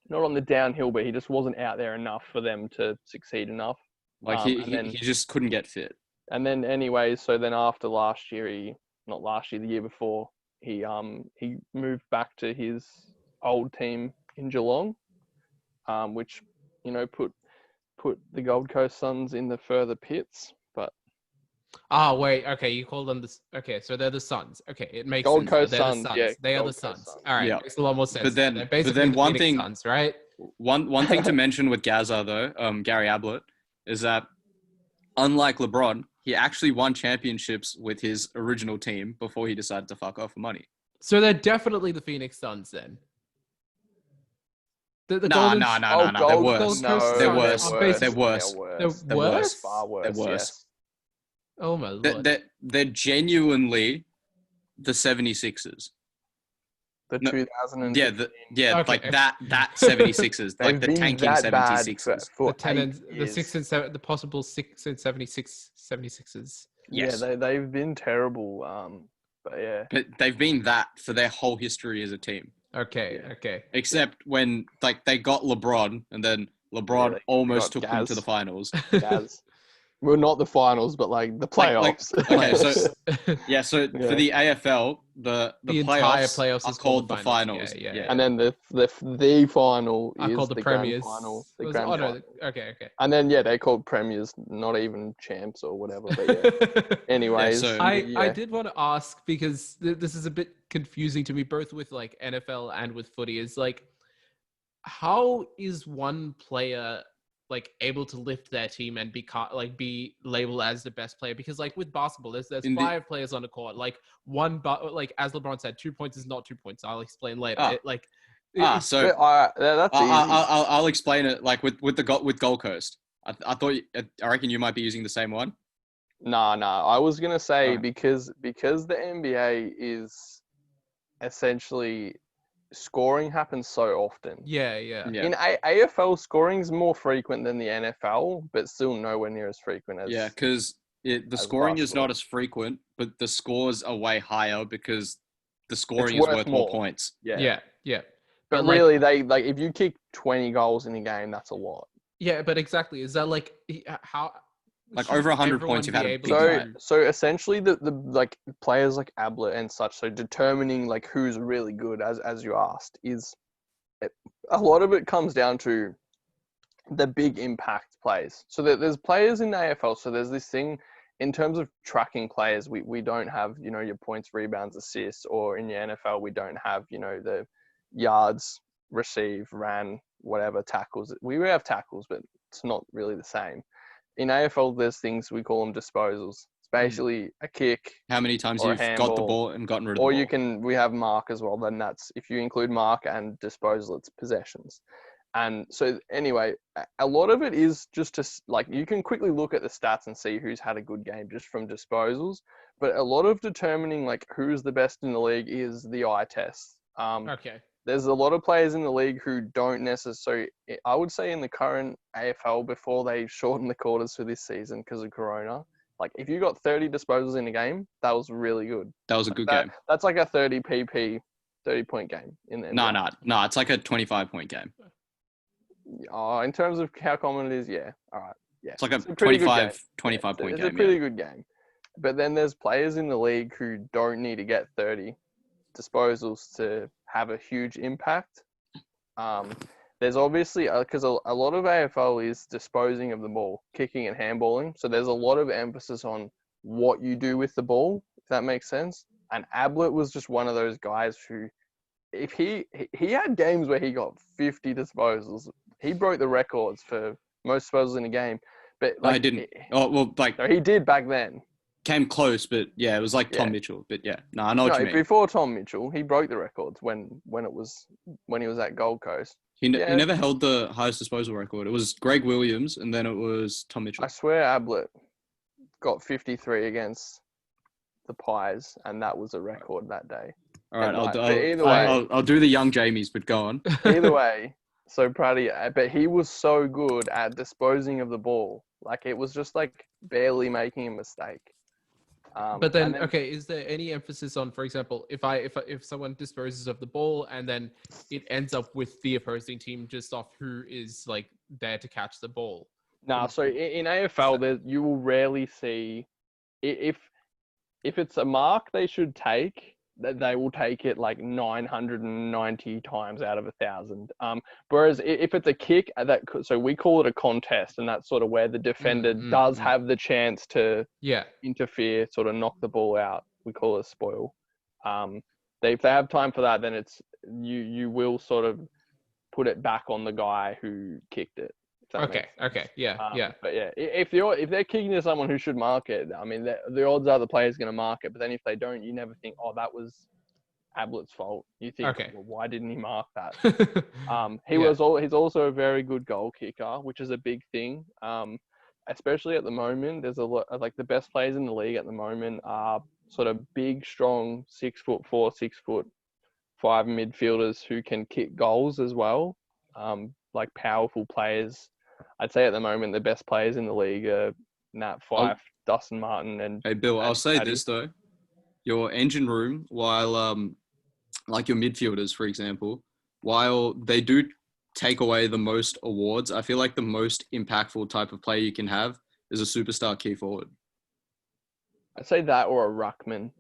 [SPEAKER 3] not on the downhill, but he just wasn't out there enough for them to succeed enough.
[SPEAKER 4] Like he just couldn't get fit.
[SPEAKER 3] And then anyways, so then after last year, the year before, he moved back to his old team in Geelong, which, put the Gold Coast Suns in the further pits. But
[SPEAKER 2] wait, okay, you call them the okay, so they're the Suns. Okay, it makes
[SPEAKER 3] Gold
[SPEAKER 2] sense.
[SPEAKER 3] Coast
[SPEAKER 2] They're
[SPEAKER 3] Suns,
[SPEAKER 2] the Suns.
[SPEAKER 3] yeah,
[SPEAKER 2] They are
[SPEAKER 3] Gold
[SPEAKER 2] the
[SPEAKER 3] Coast
[SPEAKER 2] Suns.
[SPEAKER 3] Suns.
[SPEAKER 2] All right,
[SPEAKER 4] Yeah.
[SPEAKER 2] makes a lot more sense.
[SPEAKER 4] They're
[SPEAKER 2] basically
[SPEAKER 4] then
[SPEAKER 2] the
[SPEAKER 4] one
[SPEAKER 2] Phoenix
[SPEAKER 4] thing-
[SPEAKER 2] Suns, right?
[SPEAKER 4] One thing to mention with Gaza though, Gary Ablett, is that unlike LeBron, he actually won championships with his original team before he decided to fuck off for money.
[SPEAKER 2] So they're definitely the Phoenix Suns then. The
[SPEAKER 4] No. They're worse. They're worse. They're worse.
[SPEAKER 2] They're worse?
[SPEAKER 3] Far worse.
[SPEAKER 4] They're worse.
[SPEAKER 3] Yes.
[SPEAKER 2] Oh my lord.
[SPEAKER 4] They're genuinely the 76ers.
[SPEAKER 3] The
[SPEAKER 4] No,
[SPEAKER 3] 2000
[SPEAKER 2] Okay.
[SPEAKER 4] like that 76ers, like the tanking 76ers.
[SPEAKER 3] for
[SPEAKER 2] the 10 and
[SPEAKER 3] 8
[SPEAKER 2] the
[SPEAKER 3] years.
[SPEAKER 2] 6 and 7, the possible 6 and 76ers.
[SPEAKER 4] Yes.
[SPEAKER 3] Yeah, they've been terrible. But yeah.
[SPEAKER 4] But they've been that for their whole history as a team.
[SPEAKER 2] Okay,
[SPEAKER 3] Yeah.
[SPEAKER 2] okay.
[SPEAKER 4] Except when like they got LeBron and then LeBron
[SPEAKER 3] they
[SPEAKER 4] almost
[SPEAKER 3] got
[SPEAKER 4] took them to
[SPEAKER 3] Gaz.
[SPEAKER 4] the finals.
[SPEAKER 3] As, well, not the finals, but like the
[SPEAKER 4] Like-
[SPEAKER 3] playoffs.
[SPEAKER 4] okay, so yeah, so
[SPEAKER 3] Yeah.
[SPEAKER 4] for the AFL, the
[SPEAKER 2] entire
[SPEAKER 4] playoffs,
[SPEAKER 2] playoffs
[SPEAKER 4] are
[SPEAKER 2] is
[SPEAKER 4] called the finals.
[SPEAKER 2] Yeah.
[SPEAKER 3] and then the final
[SPEAKER 2] I
[SPEAKER 3] is
[SPEAKER 2] called the
[SPEAKER 3] grand
[SPEAKER 2] premiers.
[SPEAKER 3] final. The
[SPEAKER 2] Was-
[SPEAKER 3] grand
[SPEAKER 2] oh, no,
[SPEAKER 3] final.
[SPEAKER 2] okay.
[SPEAKER 3] And then they're called premiers, not even champs or whatever. But yeah. Anyways,
[SPEAKER 4] so-
[SPEAKER 2] I did want to ask because this is a bit confusing to me, both with like NFL and with footy. Is like, how is one player like able to lift their team and be labeled as the best player? Because like with basketball, there's
[SPEAKER 4] In the-
[SPEAKER 2] 5 players on the court. Like like as LeBron said, 2 points is not 2 points. I'll explain later.
[SPEAKER 4] Ah. So
[SPEAKER 3] that's easy.
[SPEAKER 4] I'll explain it like with Gold Coast. I reckon you might be using the same one.
[SPEAKER 3] Nah. I was gonna say
[SPEAKER 4] Alright.
[SPEAKER 3] because the NBA is essentially scoring happens so often.
[SPEAKER 2] Yeah.
[SPEAKER 4] Yeah.
[SPEAKER 3] In AFL, scoring is more frequent than the NFL, but still nowhere near as frequent as
[SPEAKER 4] Yeah, because the
[SPEAKER 3] as
[SPEAKER 4] scoring is
[SPEAKER 3] basketball.
[SPEAKER 4] not as frequent, but the scores are way higher because the
[SPEAKER 3] It's
[SPEAKER 4] scoring is
[SPEAKER 3] worth
[SPEAKER 4] worth more
[SPEAKER 3] more.
[SPEAKER 4] points.
[SPEAKER 2] Yeah.
[SPEAKER 3] But
[SPEAKER 2] like,
[SPEAKER 3] really, they like if you kick 20 goals in a game, that's a lot.
[SPEAKER 2] yeah, but exactly. Is that like how?
[SPEAKER 4] Like
[SPEAKER 2] shouldn't
[SPEAKER 4] over 100
[SPEAKER 2] everyone
[SPEAKER 4] points, you've
[SPEAKER 2] be
[SPEAKER 4] had a
[SPEAKER 2] able
[SPEAKER 4] big
[SPEAKER 3] So
[SPEAKER 4] night.
[SPEAKER 2] to?
[SPEAKER 3] so essentially, the like players like Ablett and such. So determining like who's really good, as you asked, is a lot of it comes down to the big impact plays. So there's players in the AFL. So there's this thing in terms of tracking players. We don't have your points, rebounds, assists, or in the NFL we don't have the yards, receive, ran, whatever tackles. We have tackles, but it's not really the same. In AFL, there's things we call them disposals. It's basically a kick
[SPEAKER 4] How many times
[SPEAKER 3] or a
[SPEAKER 4] you've got the
[SPEAKER 3] handball,
[SPEAKER 4] ball and gotten rid of
[SPEAKER 3] or
[SPEAKER 4] the
[SPEAKER 3] you
[SPEAKER 4] ball?
[SPEAKER 3] we have mark as well. Then that's if you include mark and disposal, it's possessions. And so anyway, a lot of it is just to like you can quickly look at the stats and see who's had a good game just from disposals. But a lot of determining like who's the best in the league is the eye test.
[SPEAKER 2] Okay.
[SPEAKER 3] There's a lot of players in the league who don't necessarily. I would say in the current AFL before they shortened the quarters for this season because of Corona. Like if you got 30 disposals in a game, that was really good.
[SPEAKER 4] That was a
[SPEAKER 3] Like
[SPEAKER 4] good game.
[SPEAKER 3] that's like a 30 PP, 30-point game in the NBA.
[SPEAKER 4] No. It's like a 25-point game.
[SPEAKER 3] In terms of how common it is, yeah. All right. Yeah.
[SPEAKER 4] It's like a
[SPEAKER 3] pretty good game.
[SPEAKER 4] 25 point
[SPEAKER 3] It's
[SPEAKER 4] game.
[SPEAKER 3] a pretty
[SPEAKER 4] Yeah.
[SPEAKER 3] good game. But then there's players in the league who don't need to get 30 disposals to have a huge impact. There's obviously, because a lot of AFL is disposing of the ball, kicking and handballing. So there's a lot of emphasis on what you do with the ball, if that makes sense. And Ablett was just one of those guys who, if he had games where he got 50 disposals, he broke the records for most disposals in a game. But
[SPEAKER 4] No,
[SPEAKER 3] like,
[SPEAKER 4] I didn't. Oh well, like
[SPEAKER 3] no, he did back then.
[SPEAKER 4] came close, but yeah, it was like Tom
[SPEAKER 3] Yeah.
[SPEAKER 4] Mitchell. But yeah, no, I know what you
[SPEAKER 3] No,
[SPEAKER 4] mean.
[SPEAKER 3] before Tom Mitchell, he broke the records when he was at Gold Coast.
[SPEAKER 4] He
[SPEAKER 3] Yeah,
[SPEAKER 4] never held the highest disposal record. It was Greg Williams, and then it was Tom
[SPEAKER 3] I
[SPEAKER 4] Mitchell.
[SPEAKER 3] swear Ablett got 53 against the Pies, and that was a record that day.
[SPEAKER 4] All right,
[SPEAKER 3] But either way,
[SPEAKER 4] I'll do the young Jamies, but go on.
[SPEAKER 3] either way, so proud of you. But he was so good at disposing of the ball. Like it was just like barely making a mistake.
[SPEAKER 2] But then,
[SPEAKER 3] and then
[SPEAKER 2] okay, is there any emphasis on, for example, if someone disposes of the ball and then it ends up with the opposing team just off who is like there to catch the ball?
[SPEAKER 3] Nah, so in AFL, you will rarely see if it's a mark they should take, that they will take it like 990 times out of 1,000. Whereas if it's a kick, so we call it a contest, and that's sort of where the defender does have the chance to interfere, sort of knock the ball out. We call it a spoil. If they have time for that, then it's you will sort of put it back on the guy who kicked it.
[SPEAKER 2] Okay, yeah.
[SPEAKER 3] But yeah, if they're kicking to someone who should mark it, I mean, the odds are the player's going to mark it. But then if they don't, you never think, oh, that was Ablett's fault. You think, well, why didn't he mark that? He's also a very good goal kicker, which is a big thing. Especially at the moment, there's a lot like the best players in the league at the moment are sort of big, strong, 6'4", 6'5" midfielders who can kick goals as well. Like powerful players. I'd say at the moment the best players in the league are Nat Fyfe, Dustin Martin, and
[SPEAKER 4] hey Bill, I'll say
[SPEAKER 3] Paddy.
[SPEAKER 4] this though, your engine room, while like your midfielders, for example, while they do take away the most awards, I feel like the most impactful type of player you can have is a superstar key forward.
[SPEAKER 3] I'd say that or a ruckman,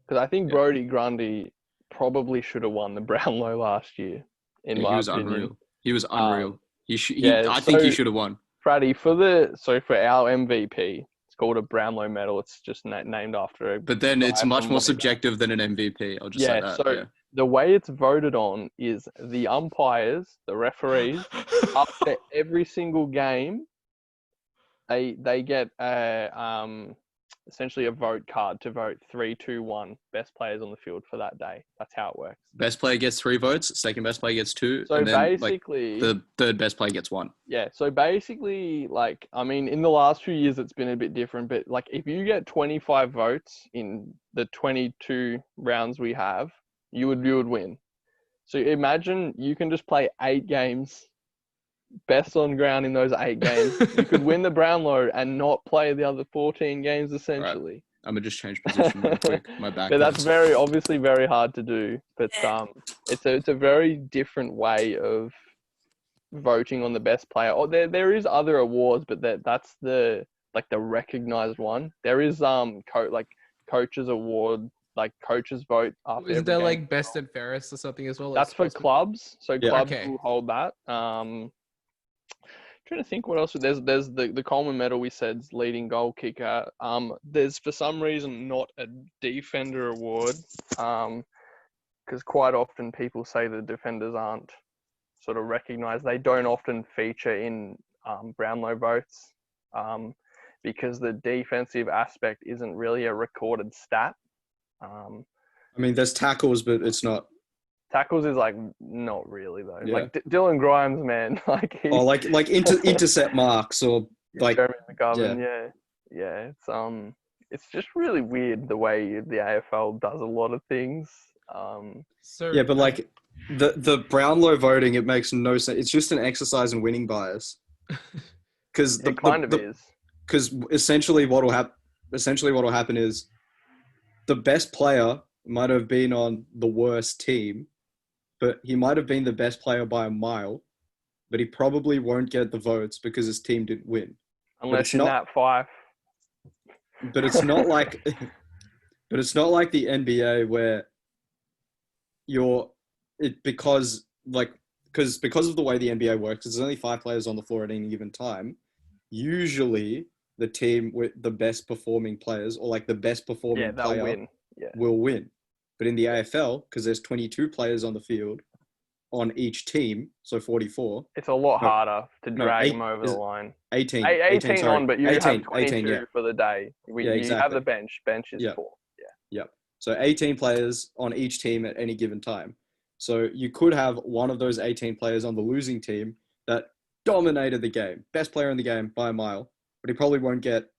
[SPEAKER 3] because I think Brodie Grundy probably should have won the Brownlow last year. In my opinion,
[SPEAKER 4] unreal. He was unreal. I think he should have won.
[SPEAKER 3] Fraddy, for our MVP, it's called a Brownlow medal. It's just named after
[SPEAKER 4] But then it's much more subjective than an MVP. I'll just say that.
[SPEAKER 3] So the way it's voted on is the umpires, the referees, after every single game, they get essentially a vote card to vote 3, 2, 1 best players on the field for that day. That's how it works.
[SPEAKER 4] Best player gets 3 votes. Second best player gets 2.
[SPEAKER 3] So
[SPEAKER 4] and then
[SPEAKER 3] basically,
[SPEAKER 4] the third best player gets 1.
[SPEAKER 3] yeah. So basically, like, I mean, in the last few years, it's been a bit different. But like, if you get 25 votes in the 22 rounds we have, you would win. So imagine you can just play 8 games, best on ground in those 8 games. You could win the Brownlow and not play the other 14 games, essentially.
[SPEAKER 4] I'm gonna just change position real quick. My back.
[SPEAKER 3] But that's obviously very hard to do. But it's a very different way of voting on the best player. Oh, there is other awards, but that's the recognized one. There is coaches award, like coaches vote after.
[SPEAKER 2] Isn't
[SPEAKER 3] every
[SPEAKER 2] there
[SPEAKER 3] game.
[SPEAKER 2] like best and fairest or something as well?
[SPEAKER 3] That's for clubs. So
[SPEAKER 4] Yeah.
[SPEAKER 3] clubs
[SPEAKER 2] Okay.
[SPEAKER 3] will hold that. Trying to think what else. There's the Coleman Medal we said's leading goal kicker. There's for some reason not a defender award. Because quite often people say the defenders aren't sort of recognised. They don't often feature in Brownlow votes. Because the defensive aspect isn't really a recorded stat.
[SPEAKER 4] I mean, there's tackles, but it's not.
[SPEAKER 3] Tackles is like not really though.
[SPEAKER 4] Yeah.
[SPEAKER 3] Like Dylan Grimes, man, like
[SPEAKER 4] Or like intercept marks or like
[SPEAKER 3] Jeremy McGovern, yeah. It's just really weird the way the AFL does a lot of things.
[SPEAKER 2] So
[SPEAKER 4] yeah, but like the Brownlow voting, it makes no sense. It's just an exercise in winning bias. Because
[SPEAKER 3] It kind of is.
[SPEAKER 4] Because essentially what will happen is the best player might have been on the worst team, but he might have been the best player by a mile, but he probably won't get the votes because his team didn't win.
[SPEAKER 3] Unless you're Nat Fife.
[SPEAKER 4] But it's not like the NBA where because of the way the NBA works, there's only 5 players on the floor at any given time. Usually the team with the best performing players or like the best performing player
[SPEAKER 3] win.
[SPEAKER 4] will win. But in the AFL, because there's 22 players on the field on each team, so 44.
[SPEAKER 3] It's a lot harder to drag them over the line.
[SPEAKER 4] 18.
[SPEAKER 3] 18
[SPEAKER 4] sorry.
[SPEAKER 3] on, but you
[SPEAKER 4] 18,
[SPEAKER 3] have 22
[SPEAKER 4] 18, yeah.
[SPEAKER 3] for the day. You have
[SPEAKER 4] exactly.
[SPEAKER 3] the bench. Bench is 4. Yeah.
[SPEAKER 4] Yep. So 18 players on each team at any given time. So you could have one of those 18 players on the losing team that dominated the game, best player in the game by a mile, but he probably won't get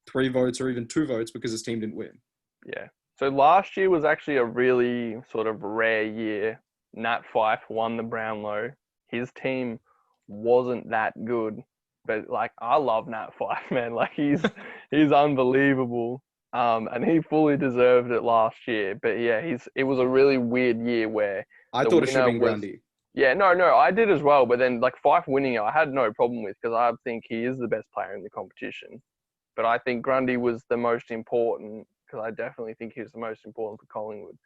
[SPEAKER 4] 3 votes or even 2 votes because his team didn't win.
[SPEAKER 3] Yeah. So last year was actually a really sort of rare year. Nat Fife won the Brownlow. His team wasn't that good, but like I love Nat Fife, man. Like he's unbelievable. And he fully deserved it last year. But yeah, it was a really weird year where
[SPEAKER 4] I thought it should have been Grundy.
[SPEAKER 3] Yeah, no, I did as well. But then like Fife winning it, I had no problem with because I think he is the best player in the competition. But I think Grundy was the most important because I definitely think he was the most important for Collingwood.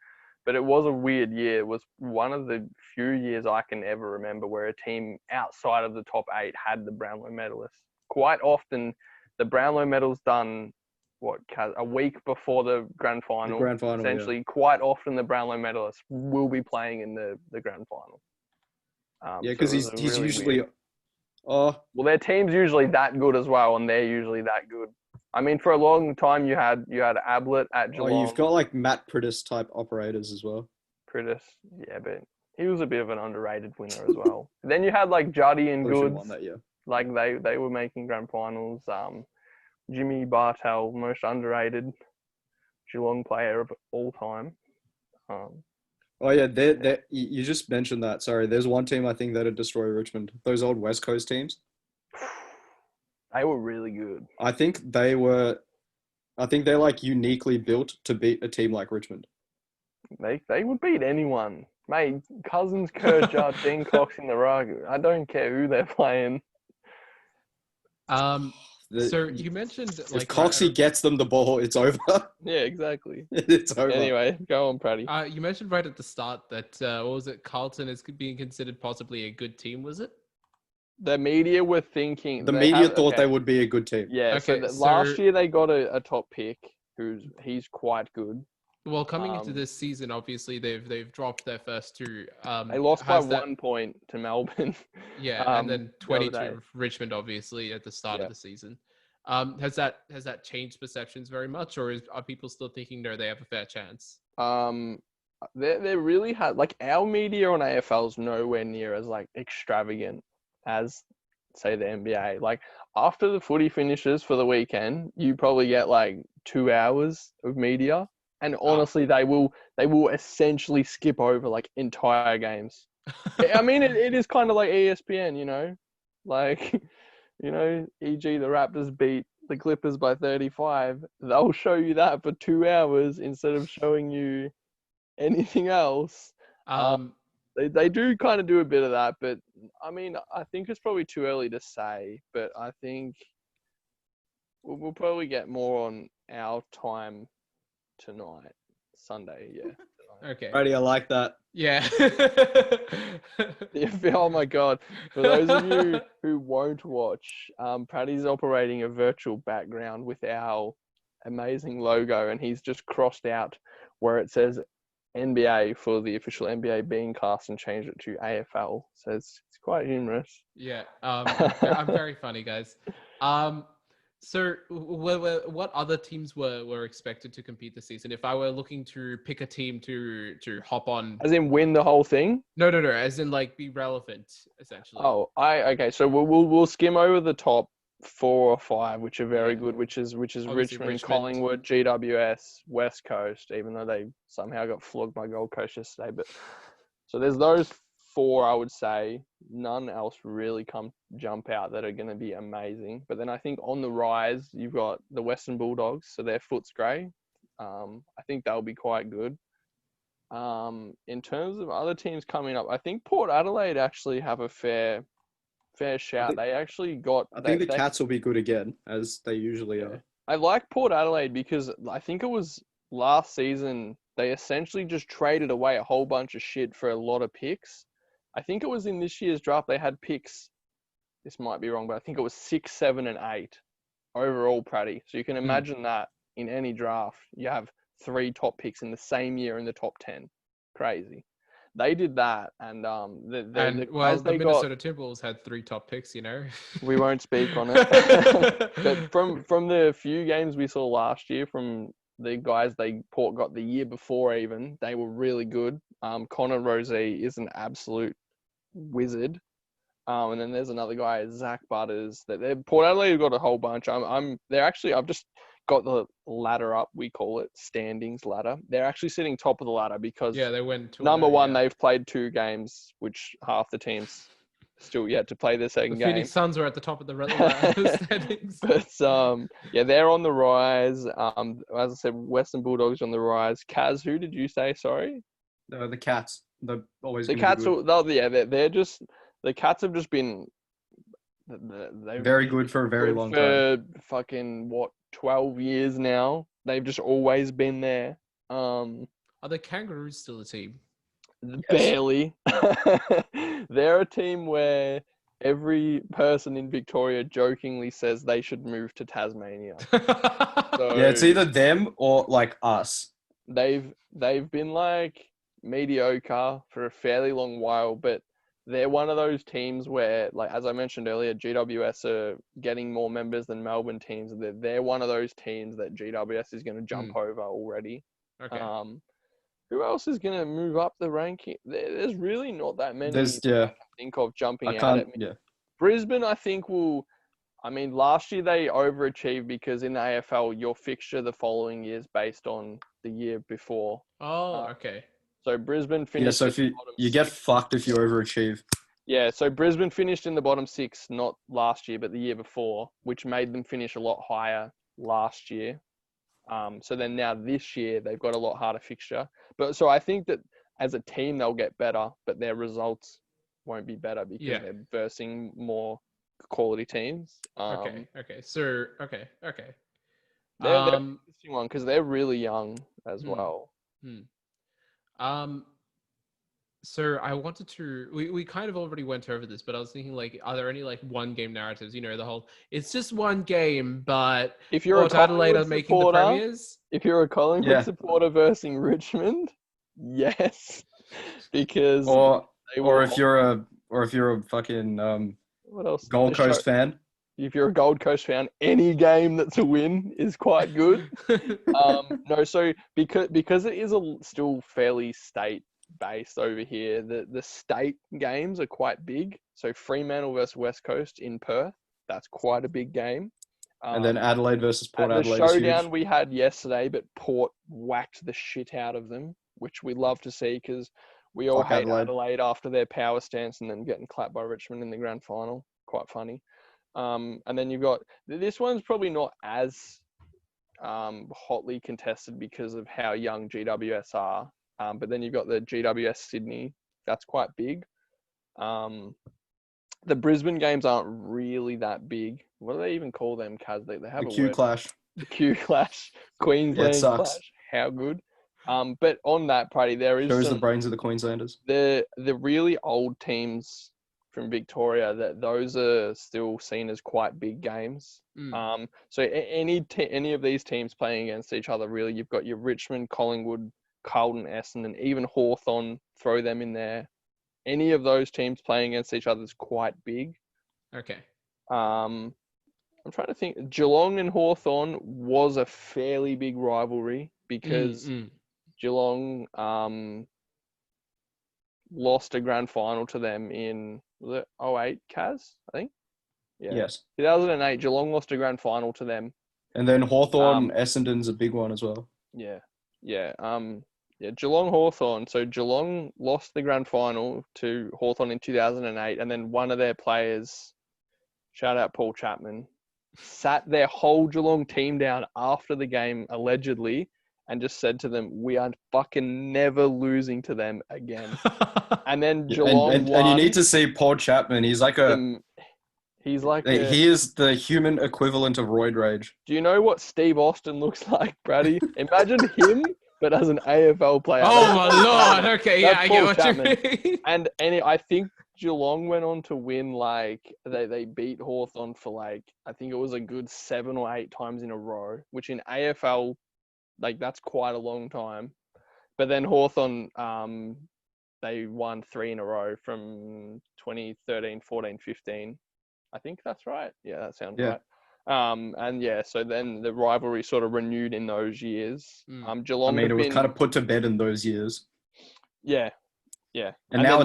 [SPEAKER 3] But it was a weird year. It was one of the few years I can ever remember where a team outside of the top 8 had the Brownlow medalists. Quite often, the Brownlow medal's done, a week before the grand final.
[SPEAKER 4] The grand final,
[SPEAKER 3] essentially,
[SPEAKER 4] yeah.
[SPEAKER 3] Quite often the Brownlow medalists will be playing in the grand final.
[SPEAKER 4] Because
[SPEAKER 3] so
[SPEAKER 4] he's
[SPEAKER 3] really
[SPEAKER 4] usually...
[SPEAKER 3] weird.
[SPEAKER 4] Oh,
[SPEAKER 3] Well, their team's usually that good as well, and they're usually that good. I mean, for a long time, you had Ablett at Geelong.
[SPEAKER 4] you've got like Matt Prittis type operators as well.
[SPEAKER 3] Prittis, yeah, but he was a bit of an underrated winner as well. Then you had like Juddy and
[SPEAKER 4] Probably should've
[SPEAKER 3] Goods,
[SPEAKER 4] won that year.
[SPEAKER 3] like they were making grand finals. Jimmy Bartel, most underrated Geelong player of all time.
[SPEAKER 4] Oh yeah, you just mentioned that. Sorry, there's one team I think that'd destroy Richmond. Those old West Coast teams.
[SPEAKER 3] They were really good.
[SPEAKER 4] I think they're like uniquely built to beat a team like Richmond.
[SPEAKER 3] They would beat anyone. Mate, Cousins, Kerjar, Dean Cox in the rug. I don't care who they're playing.
[SPEAKER 2] So you mentioned
[SPEAKER 4] if Coxie gets them the ball, it's over.
[SPEAKER 3] Yeah, exactly.
[SPEAKER 4] It's over.
[SPEAKER 3] Anyway, go on, Praddy.
[SPEAKER 2] You mentioned right at the start that what was it? Carlton is being considered possibly a good team. Was it?
[SPEAKER 3] The media were thinking...
[SPEAKER 4] The media thought they would be a good team.
[SPEAKER 3] Yeah,
[SPEAKER 2] Okay,
[SPEAKER 3] last year they got a top pick he's quite good.
[SPEAKER 2] Well, coming into this season, obviously they've dropped their first 2.
[SPEAKER 3] They lost by 1 point to Melbourne.
[SPEAKER 2] Yeah, and then 20
[SPEAKER 3] day.
[SPEAKER 2] to Richmond, obviously, at the start of the season. Has that changed perceptions very much, or are people still thinking no, they have a fair chance?
[SPEAKER 3] They really had like our media on AFL is nowhere near as like extravagant as say the NBA. Like after the footy finishes for the weekend, you probably get like 2 hours of media, and honestly, they will essentially skip over like entire games. I mean, it is kind of like ESPN, like e.g. the Raptors beat the Clippers by 35. They'll show you that for 2 hours instead of showing you anything else. They do kind of do a bit of that, but I mean, I think it's probably too early to say, but I think we'll probably get more on our time tonight, Sunday, yeah.
[SPEAKER 2] Okay.
[SPEAKER 4] Alrighty, I like that.
[SPEAKER 2] Yeah.
[SPEAKER 3] Oh my God. For those of you who won't watch, Paddy's operating a virtual background with our amazing logo, and he's just crossed out where it says NBA for the official NBA Beancast and changed it to AFL. So it's quite humorous.
[SPEAKER 2] Yeah. I'm very funny, guys. So what other teams were expected to compete this season? If I were looking to pick a team to hop on,
[SPEAKER 3] As in win the whole thing?
[SPEAKER 2] no, as in like be relevant, essentially.
[SPEAKER 3] Oh, okay. So we'll skim over the top 4 or 5, which are very good, which is Richmond, Collingwood, GWS, West Coast, even though they somehow got flogged by Gold Coast yesterday. But so there's those 4, I would say. None else really jump out that are going to be amazing. But then I think on the rise, you've got the Western Bulldogs, so their foot's grey. I think they'll be quite good. In terms of other teams coming up, I think Port Adelaide actually have a fair shout. They actually got.
[SPEAKER 4] I think the Cats will be good again, as they usually are.
[SPEAKER 3] I like Port Adelaide because I think it was last season they essentially just traded away a whole bunch of shit for a lot of picks. I think it was in this year's draft they had picks. This might be wrong, but I think it was 6, 7, and 8 overall, Praddy. So you can imagine that in any draft you have 3 top picks in the same year in the top 10. Crazy. They did that, and the
[SPEAKER 2] Minnesota Timberwolves had 3 top picks.
[SPEAKER 3] We won't speak on it. But from the few games we saw last year, from the guys Port got the year before, even they were really good. Connor Rozee is an absolute wizard. And then there's another guy, Zach Butters. That Port Adelaide have got a whole bunch. I've just got the ladder up. We call it standings ladder. They're actually sitting top of the ladder because
[SPEAKER 2] they went
[SPEAKER 3] number 1. They've played 2 games, which half the teams still yet to play their second game.
[SPEAKER 2] Phoenix Suns are at the top of the ladder standings.
[SPEAKER 3] But they're on the rise. As I said, Western Bulldogs on the rise. Kaz, who did you say? Sorry.
[SPEAKER 4] The Cats. They're always
[SPEAKER 3] the Cats. They're just the Cats have just been. They're
[SPEAKER 4] very good for a very long time.
[SPEAKER 3] For fucking 12 years now. They've just always been there.
[SPEAKER 2] Are the Kangaroos still a team?
[SPEAKER 3] Barely. They're a team where every person in Victoria jokingly says they should move to Tasmania. So
[SPEAKER 4] it's either them or like us.
[SPEAKER 3] They've been like mediocre for a fairly long while, but they're one of those teams where, like as I mentioned earlier, GWS are getting more members than Melbourne teams. They're one of those teams that GWS is going to jump over already.
[SPEAKER 2] Okay.
[SPEAKER 3] Who else is going to move up the ranking? There's really not that many I can think of jumping out at me.
[SPEAKER 4] Yeah.
[SPEAKER 3] Brisbane, I think last year they overachieved because in the AFL, your fixture the following year is based on the year before.
[SPEAKER 2] Oh, okay.
[SPEAKER 3] So Brisbane finished.
[SPEAKER 4] Yeah, so if you get fucked if you overachieve.
[SPEAKER 3] Yeah, so Brisbane finished in the bottom 6, not last year, but the year before, which made them finish a lot higher last year. So then now this year, they've got a lot harder fixture. But so I think that as a team, they'll get better, but their results won't be better because they're versing more quality teams.
[SPEAKER 2] Okay. So, okay.
[SPEAKER 3] They're an interesting one because they're really young as well.
[SPEAKER 2] So I wanted to, we kind of already went over this, but I was thinking like, are there any like 1-game narratives? The whole, it's just 1 game, but
[SPEAKER 3] if you're
[SPEAKER 2] Port Adelaide are making the premiers.
[SPEAKER 3] If you're a Collingwood supporter versus Richmond, yes, because
[SPEAKER 4] or if you're a fucking
[SPEAKER 3] what else?
[SPEAKER 4] Gold Coast fan.
[SPEAKER 3] if you're a Gold Coast fan, any game that's a win is quite good. No, so because it is still fairly state based over here, the state games are quite big. So Fremantle versus West Coast in Perth, that's quite a big game.
[SPEAKER 1] And then Adelaide versus Port
[SPEAKER 3] the
[SPEAKER 1] Adelaide is
[SPEAKER 3] showdown
[SPEAKER 1] huge.
[SPEAKER 3] we had yesterday, but Port whacked the shit out of them, which we love to see because we all
[SPEAKER 1] Fuck
[SPEAKER 3] hate
[SPEAKER 1] Adelaide.
[SPEAKER 3] Adelaide after their power stance and then getting clapped by Richmond in the grand final. Quite funny. And then you've got this one's probably not as hotly contested because of how young GWS are. But then you've got the GWS Sydney. That's quite big. The Brisbane games aren't really that big. What do they even call them, Kaz? They have
[SPEAKER 1] The
[SPEAKER 3] a
[SPEAKER 1] Q
[SPEAKER 3] word.
[SPEAKER 1] clash.
[SPEAKER 3] The Q clash. Queensland
[SPEAKER 1] sucks.
[SPEAKER 3] clash. How good. But on that, Paddy, there is
[SPEAKER 1] Shows
[SPEAKER 3] some,
[SPEAKER 1] the brains of the Queenslanders.
[SPEAKER 3] the really old teams from Victoria, that those are still seen as quite big games. So any of these teams playing against each other, really, you've got your Richmond, Collingwood, Carlton, Essendon, even Hawthorn, throw them in there. Any of those teams playing against each other is quite big.
[SPEAKER 2] Okay.
[SPEAKER 3] I'm trying to think. Geelong and Hawthorn was a fairly big rivalry because Geelong lost a grand final to them in, was it 08, Kaz, I think? Yeah.
[SPEAKER 1] Yes.
[SPEAKER 3] 2008, Geelong lost a grand final to them.
[SPEAKER 1] And then Hawthorn, Essendon's a big one as well.
[SPEAKER 3] Yeah. Geelong Hawthorn. So Geelong lost the grand final to Hawthorn in 2008, and then one of their players, shout out Paul Chapman, sat their whole Geelong team down after the game, allegedly, and just said to them, "We are fucking never losing to them again." And then Geelong
[SPEAKER 1] and
[SPEAKER 3] won.
[SPEAKER 1] you need to see Paul Chapman. He's like he is the human equivalent of roid rage.
[SPEAKER 3] Do you know what Steve Austin looks like, Brady? Imagine him, but as an AFL player.
[SPEAKER 2] Oh my lord! Okay, yeah, I get what you mean.
[SPEAKER 3] And I think Geelong went on to win, like, they beat Hawthorn for, like, I think it was a good 7 or 8 times in a row, which in AFL, like, that's quite a long time. But then Hawthorn, they won 3 in a row from 2013, 14, 15. I think that's right. Yeah, that sounds right. And yeah, so then the rivalry sort of renewed in those years. Geelong.
[SPEAKER 1] I mean, it was kind of put to bed in those years.
[SPEAKER 3] Yeah.
[SPEAKER 1] And now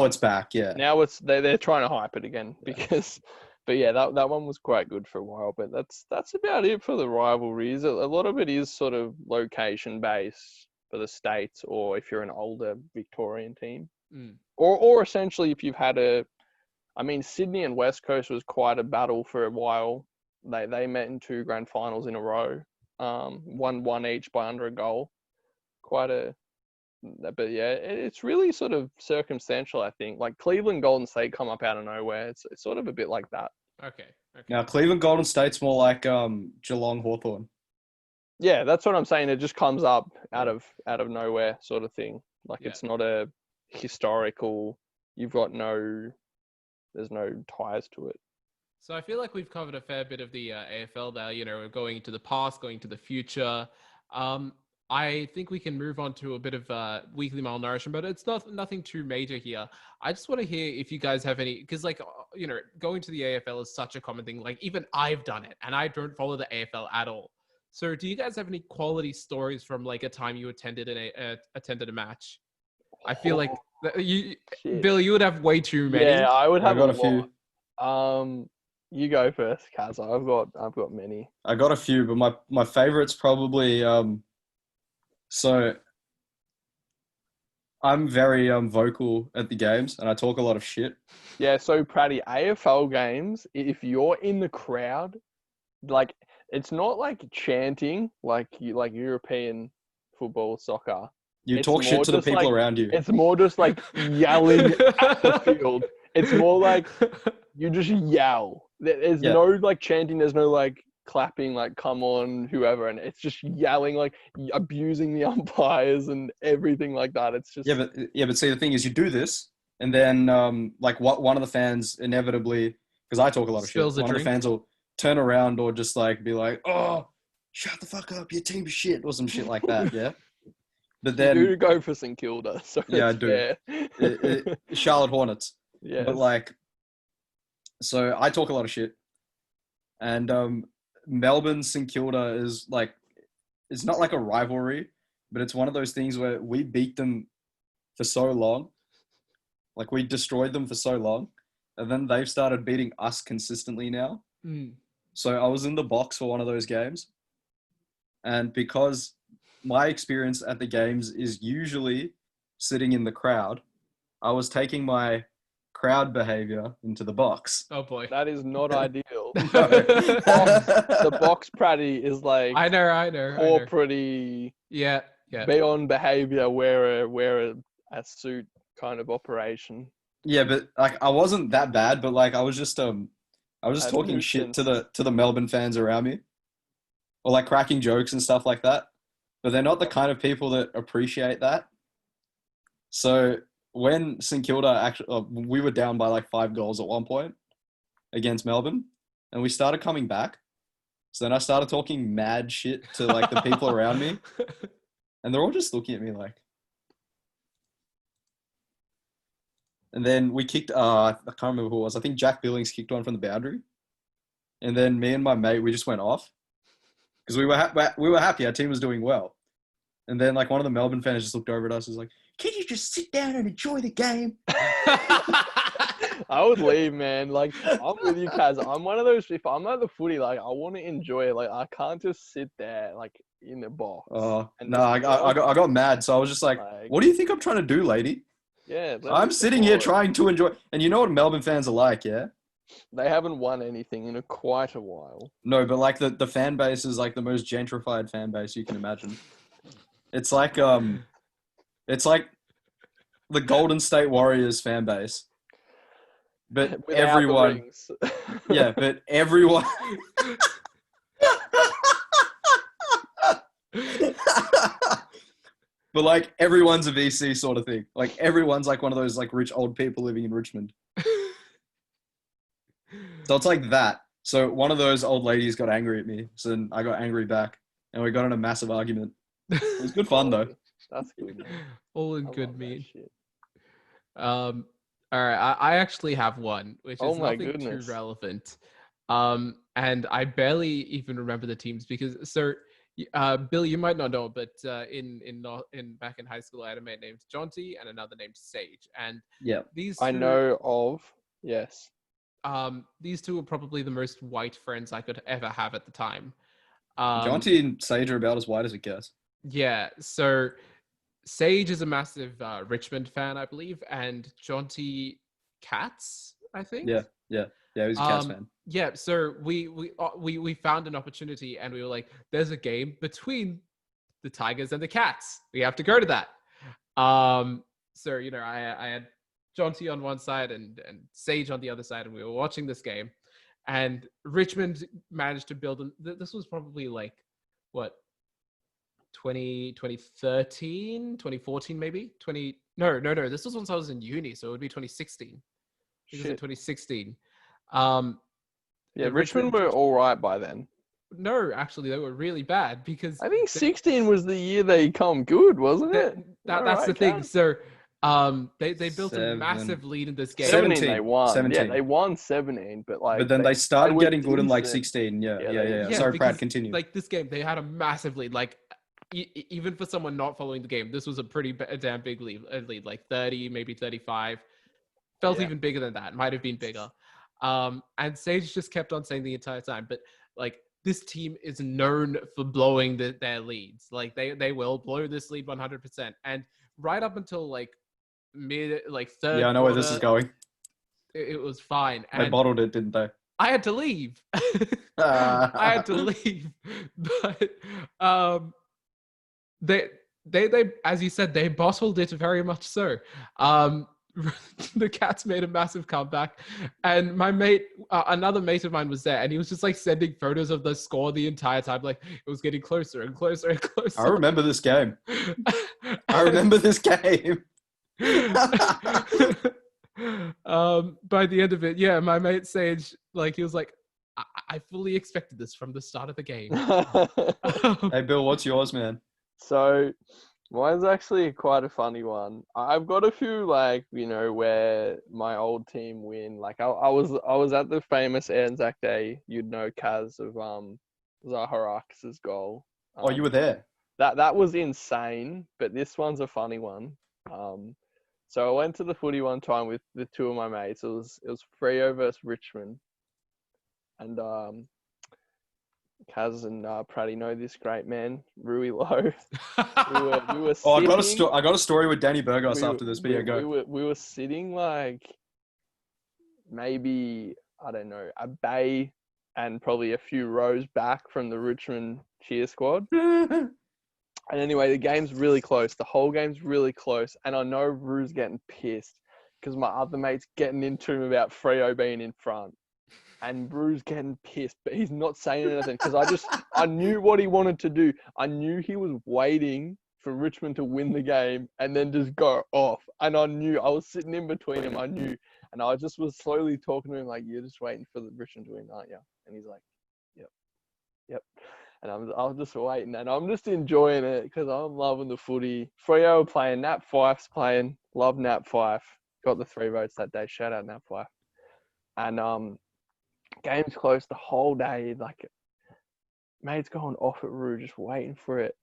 [SPEAKER 1] it's back. Yeah.
[SPEAKER 3] Now they're trying to hype it again because, but yeah, that one was quite good for a while. But that's about it for the rivalries. A lot of it is sort of location based for the states, or if you're an older Victorian team, or essentially if you've had Sydney and West Coast was quite a battle for a while. They met in 2 grand finals in a row, won each by under a goal. But yeah, it's really sort of circumstantial, I think. Like Cleveland Golden State come up out of nowhere. It's sort of a bit like that.
[SPEAKER 2] Okay.
[SPEAKER 1] Now Cleveland Golden State's more like Geelong Hawthorn.
[SPEAKER 3] Yeah, that's what I'm saying. It just comes up out of nowhere sort of thing. Like It's not a historical. There's no ties to it.
[SPEAKER 2] So I feel like we've covered a fair bit of the AFL there. You know, going into the past, going to the future. I think we can move on to a bit of weekly malnourishment, but it's nothing too major here. I just want to hear if you guys have any, because going to the AFL is such a common thing. Like even I've done it, and I don't follow the AFL at all. So do you guys have any quality stories from like a time you attended a match? I feel like Bill, you would have way too many.
[SPEAKER 3] Yeah, I would have
[SPEAKER 1] a few.
[SPEAKER 3] You go first, Kaz. I've got many.
[SPEAKER 1] I got a few, but my favorite's probably so I'm very vocal at the games and I talk a lot of shit.
[SPEAKER 3] Yeah, so Pratty, AFL games, if you're in the crowd, like it's not like chanting like European football, soccer.
[SPEAKER 1] You talk shit to the people around you.
[SPEAKER 3] It's more just like yelling at the field. It's more like you just yell. There's no like chanting. There's no like clapping, like come on, whoever. And it's just yelling, like abusing the umpires and everything like that. It's just
[SPEAKER 1] but see, the thing is, you do this, and then one of the fans inevitably, because I talk a lot of shit, one of the fans will turn around or just like be like, "Oh, shut the fuck up, your team's shit," or some shit like that. Yeah. But then
[SPEAKER 3] you do go for St Kilda, so
[SPEAKER 1] yeah, I do. Charlotte Hornets.
[SPEAKER 3] Yeah.
[SPEAKER 1] But so I talk a lot of shit,
[SPEAKER 4] And Melbourne St Kilda is like, it's not like a rivalry, but it's one of those things where we beat them for so long. Like, we destroyed them for so long. And then they've started beating us consistently now.
[SPEAKER 2] Mm.
[SPEAKER 4] So I was in the box for one of those games. And because my experience at the games is usually sitting in the crowd, I was taking my crowd behavior into the box.
[SPEAKER 2] Oh boy.
[SPEAKER 3] That is not ideal.
[SPEAKER 4] No.
[SPEAKER 3] The box pratty is like
[SPEAKER 2] I know.
[SPEAKER 3] corporate
[SPEAKER 2] Yeah.
[SPEAKER 3] beyond behavior, wear a suit kind of operation.
[SPEAKER 4] Yeah, but like I wasn't that bad, but like I was just talking shit to the Melbourne fans around me, or like cracking jokes and stuff like that. But they're not the kind of people that appreciate that. So when St Kilda actually, we were down by like 5 goals at one point against Melbourne, and we started coming back. So then I started talking mad shit to like the people around me, and they're all just looking at me like. And then we kicked, I can't remember who it was. I think Jack Billings kicked one from the boundary. And then me and my mate, we just went off. Because we were happy. Our team was doing well. And then like one of the Melbourne fans just looked over at us and was like, can you just sit down and enjoy the game?
[SPEAKER 3] I would leave, man. Like, I'm with you, Kaz. I'm one of those, if I'm at the footy, like, I want to enjoy it. Like, I can't just sit there, like, in the box.
[SPEAKER 4] Oh, no, I got mad. So I was just like, what do you think I'm trying to do, lady?
[SPEAKER 3] Yeah.
[SPEAKER 4] I'm sitting here trying to enjoy. And you know what Melbourne fans are like, yeah?
[SPEAKER 3] They haven't won anything in quite a while.
[SPEAKER 4] No, but like the fan base is like the most gentrified fan base you can imagine. It's like the Golden State Warriors fan base. But
[SPEAKER 3] Without
[SPEAKER 4] everyone,
[SPEAKER 3] the rings.
[SPEAKER 4] yeah, but everyone. But like everyone's a VC sort of thing. Like everyone's like one of those like rich old people living in Richmond. So it's like that. So one of those old ladies got angry at me. So then I got angry back, and we got in a massive argument. It was good fun though.
[SPEAKER 3] That's good. Man.
[SPEAKER 2] All in
[SPEAKER 3] I
[SPEAKER 2] good
[SPEAKER 3] love that
[SPEAKER 2] mean.
[SPEAKER 3] shit.
[SPEAKER 2] All right, I actually have one, which is nothing too relevant. And I barely even remember the teams because, Bill, you might not know, but in back in high school, I had a mate named Jonty and another named Sage, and
[SPEAKER 4] Yeah,
[SPEAKER 2] these
[SPEAKER 3] I know of. Yes.
[SPEAKER 2] These two were probably the most white friends I could ever have at the time.
[SPEAKER 4] Jonty and Sage are about as white as it gets.
[SPEAKER 2] Yeah, so Sage is a massive Richmond fan, I believe, and Jonty Cats, I think.
[SPEAKER 4] Yeah, he's a Cats fan.
[SPEAKER 2] Yeah, so we found an opportunity, and we were like, "There's a game between the Tigers and the Cats. We have to go to that." So you know, I had Jonty on one side and Sage on the other side, and we were watching this game, and Richmond managed to build. This was probably like what 2013, 2014, maybe No. This was once I was in uni, so it would be 2016. It was in 2016.
[SPEAKER 3] Yeah, Richmond were all right by then.
[SPEAKER 2] No, actually, they were really bad because
[SPEAKER 3] I think 16 was the year they come good, wasn't it?
[SPEAKER 2] That's the thing. So, they built a massive lead in this game.
[SPEAKER 3] 17 they won.
[SPEAKER 4] 17.
[SPEAKER 3] Yeah, they won 17, but like.
[SPEAKER 4] But then they started getting good in like
[SPEAKER 3] decent.
[SPEAKER 4] 16. Yeah.
[SPEAKER 2] Yeah,
[SPEAKER 4] Sorry,
[SPEAKER 2] because,
[SPEAKER 4] Brad, continue.
[SPEAKER 2] Like this game, they had a massive lead. Like even for someone not following the game, this was a pretty damn big lead, like 30, maybe 35. Felt even bigger than that. Might have been bigger. And Sage just kept on saying the entire time, but like this team is known for blowing their leads. Like they will blow this lead 100%. And right up until like third.
[SPEAKER 4] Yeah, I know where this is going.
[SPEAKER 2] It was fine.
[SPEAKER 4] They bottled it, didn't they?
[SPEAKER 2] I had to leave. I had to leave, but they as you said, they bottled it very much so. The Cats made a massive comeback, and my mate, another mate of mine, was there, and he was just like sending photos of the score the entire time. Like it was getting closer and closer and closer.
[SPEAKER 4] I remember this game. I remember this game.
[SPEAKER 2] By the end of it, yeah, my mate Sage, like he was like, I fully expected this from the start of the game.
[SPEAKER 4] Hey Bill, what's yours, man?
[SPEAKER 3] So Mine's actually quite a funny one. I've got a few like, where my old team win. Like I was at the famous Anzac Day, Kaz of Zaharakis' goal.
[SPEAKER 5] Oh, you were there.
[SPEAKER 3] That was insane, but this one's a funny one. So I went to the footy one time with the two of my mates. It was Freo versus Richmond, and Kaz and Pratty know this great man, Rui Lowe. We were
[SPEAKER 5] Oh,
[SPEAKER 3] sitting,
[SPEAKER 5] I got a story with Danny Burgos after this, but yeah, go.
[SPEAKER 3] we were sitting like maybe, I don't know, a bay and probably a few rows back from the Richmond cheer squad. And anyway, the game's really close. The whole game's really close. And I know Rue's getting pissed because my other mate's getting into him about Freo being in front. And Rue's getting pissed, but he's not saying anything because I knew what he wanted to do. I knew he was waiting for Richmond to win the game and then just go off. And I knew, I was sitting in between him. I knew. And I just was slowly talking to him like, you're just waiting for the Richmond to win, aren't you? And he's like, yep. And I was just waiting, and I'm just enjoying it because I'm loving the footy. Freo are playing, Nat Fyfe's playing. Love Nat Fyfe. Got the 3 votes that day. Shout out Nat Fyfe. And game's close the whole day. Like, mate's going off at Rue, just waiting for it.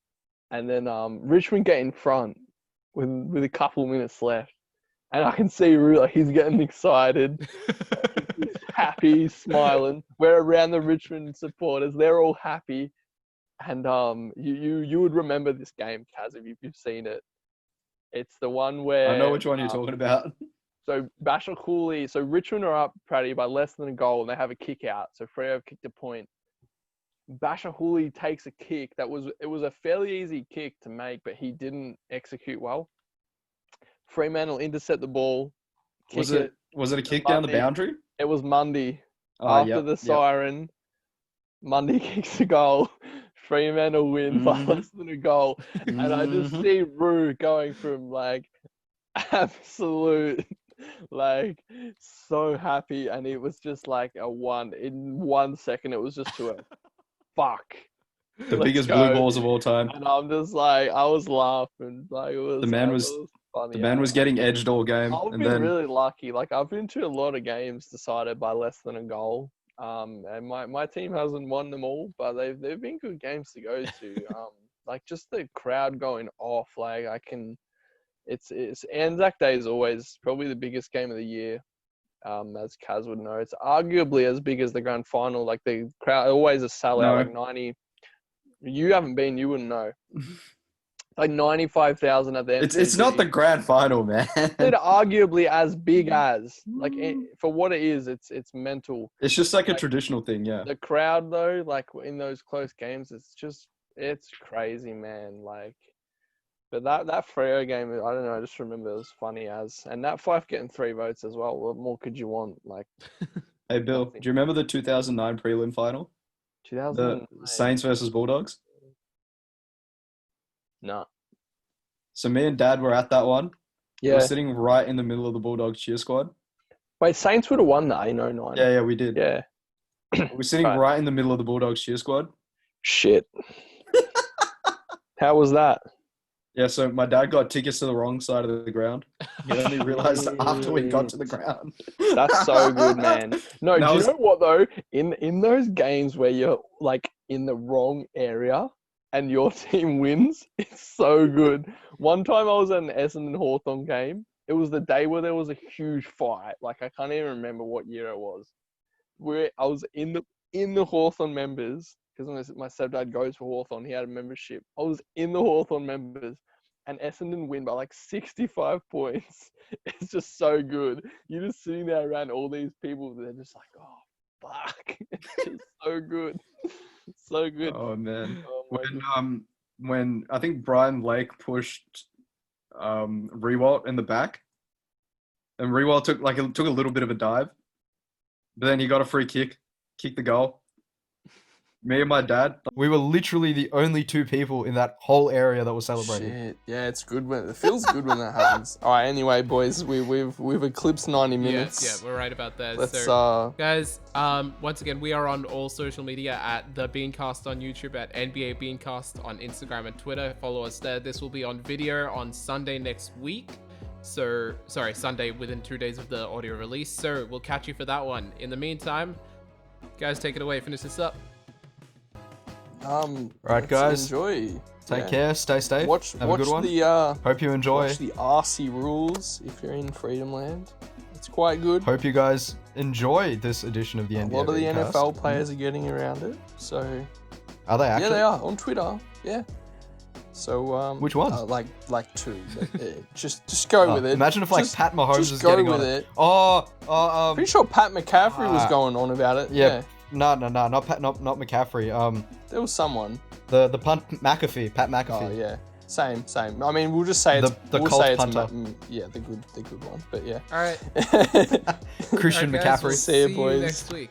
[SPEAKER 3] And then Richmond get in front with a couple minutes left, and I can see Rue, like, he's getting excited. He's happy, he's smiling. We're around the Richmond supporters. They're all happy. And you would remember this game, Kaz, if you've seen it. It's the one where...
[SPEAKER 5] I know which one you're talking about.
[SPEAKER 3] So Bashar Cooley... So Richmond are up, Pratty, by less than a goal, and they have a kick out. So Freo have kicked a point. Bashar Cooley takes a kick. It was a fairly easy kick to make, but he didn't execute well. Fremantle intercept the ball.
[SPEAKER 5] Was it a kick down the boundary?
[SPEAKER 3] It was Mundy. After the siren, Mundy kicks a goal. Fremantle win by less than a goal. And I just see Rue going from like absolute, like so happy. And it was just like in 1 second, it was just to a fuck.
[SPEAKER 5] The biggest blue balls of all time.
[SPEAKER 3] And I'm just like, I was laughing. Like, the man
[SPEAKER 5] was getting edged all game.
[SPEAKER 3] I've been really lucky. Like, I've been to a lot of games decided by less than a goal. And my team hasn't won them all, but they've been good games to go to. Like, just the crowd going off. Like, it's Anzac Day is always probably the biggest game of the year. As Kaz would know, it's arguably as big as the grand final. Like, the crowd always a sellout, like 90. You haven't been, you wouldn't know. Like 95,000 at the end.
[SPEAKER 5] It's not the grand final, man.
[SPEAKER 3] It's arguably as big as, like, for what it is, it's mental.
[SPEAKER 5] It's just like a traditional thing, yeah.
[SPEAKER 3] The crowd though, like in those close games, it's crazy, man. Like, but that Freo game, I don't know, I just remember it was funny as, and that Fyfe getting 3 votes as well. What more could you want? Like,
[SPEAKER 5] hey Bill, do you remember the 2009 prelim final?
[SPEAKER 3] 2009.
[SPEAKER 5] The Saints versus Bulldogs?
[SPEAKER 3] No.
[SPEAKER 5] So me and Dad were at that one.
[SPEAKER 3] Yeah.
[SPEAKER 5] We're sitting right in the middle of the Bulldogs cheer squad.
[SPEAKER 3] Wait, Saints would have won that in 09.
[SPEAKER 5] Yeah, we did.
[SPEAKER 3] Yeah.
[SPEAKER 5] We're sitting right in the middle of the Bulldogs cheer squad.
[SPEAKER 3] Shit. How was that?
[SPEAKER 5] Yeah, so my dad got tickets to the wrong side of the ground. He only realised after we got to the ground.
[SPEAKER 3] That's so good, man. No, do you know what though? In those games where you're like in the wrong area and your team wins, it's so good. One time I was at an Essendon Hawthorn game. It was the day where there was a huge fight. Like, I can't even remember what year it was. Where I was in the Hawthorn members, because my stepdad goes for Hawthorn, he had a membership. I was in the Hawthorn members, and Essendon win by like 65 points. It's just so good. You're just sitting there around all these people, they're just like, oh, fuck. It's just so good. So good.
[SPEAKER 5] Oh, man. When I think Brian Lake pushed Rewalt in the back, and Rewalt took a little bit of a dive, but then he got a free kick, kicked the goal. Me and my dad.
[SPEAKER 1] We were literally the only 2 people in that whole area that was celebrating.
[SPEAKER 3] Shit. Yeah, it's good when it feels good when that happens. All right. Anyway, boys, we've eclipsed 90 minutes.
[SPEAKER 2] Yeah, we're right about that.
[SPEAKER 3] Let's
[SPEAKER 2] So, guys, once again, we are on all social media at the Beancast on YouTube, at NBA Beancast on Instagram and Twitter. Follow us there. This will be on video on Sunday next week. So, sorry, Sunday within 2 days of the audio release. So we'll catch you for that one. In the meantime, guys, take it away. Finish this up.
[SPEAKER 1] Right, guys.
[SPEAKER 3] Enjoy.
[SPEAKER 1] Take care. Stay safe.
[SPEAKER 3] Watch
[SPEAKER 1] Have a good one.
[SPEAKER 3] the
[SPEAKER 1] Hope you enjoy.
[SPEAKER 3] watch the RC rules if you're in Freedom Land. It's quite good.
[SPEAKER 1] Hope you guys enjoy this edition of the
[SPEAKER 3] A
[SPEAKER 1] NBA
[SPEAKER 3] lot of the
[SPEAKER 1] Beancast.
[SPEAKER 3] NFL players are getting around it. So
[SPEAKER 1] Are they actually?
[SPEAKER 3] yeah, they are on Twitter. Yeah. So
[SPEAKER 1] Which ones?
[SPEAKER 3] like 2. But, just go with it.
[SPEAKER 1] Imagine if like
[SPEAKER 3] Just-
[SPEAKER 1] Pat Mahomes
[SPEAKER 3] just
[SPEAKER 1] was
[SPEAKER 3] go
[SPEAKER 1] getting
[SPEAKER 3] with
[SPEAKER 1] on
[SPEAKER 3] it.
[SPEAKER 1] Pretty
[SPEAKER 3] Pretty sure Pat McCaffrey was going on about it.
[SPEAKER 1] Yeah. No, not McCaffrey.
[SPEAKER 3] There was someone.
[SPEAKER 1] The punt McAfee, Pat
[SPEAKER 3] Oh
[SPEAKER 1] McAfee.
[SPEAKER 3] yeah. Same. I mean, we'll just say it's
[SPEAKER 1] The
[SPEAKER 3] we'll
[SPEAKER 1] Colts
[SPEAKER 3] say it's
[SPEAKER 1] punter.
[SPEAKER 3] yeah, the good one. But yeah.
[SPEAKER 2] All right.
[SPEAKER 1] Christian
[SPEAKER 2] All right, guys,
[SPEAKER 1] McCaffrey.
[SPEAKER 2] we'll
[SPEAKER 3] See ya,
[SPEAKER 2] see you
[SPEAKER 3] boys.
[SPEAKER 2] next week.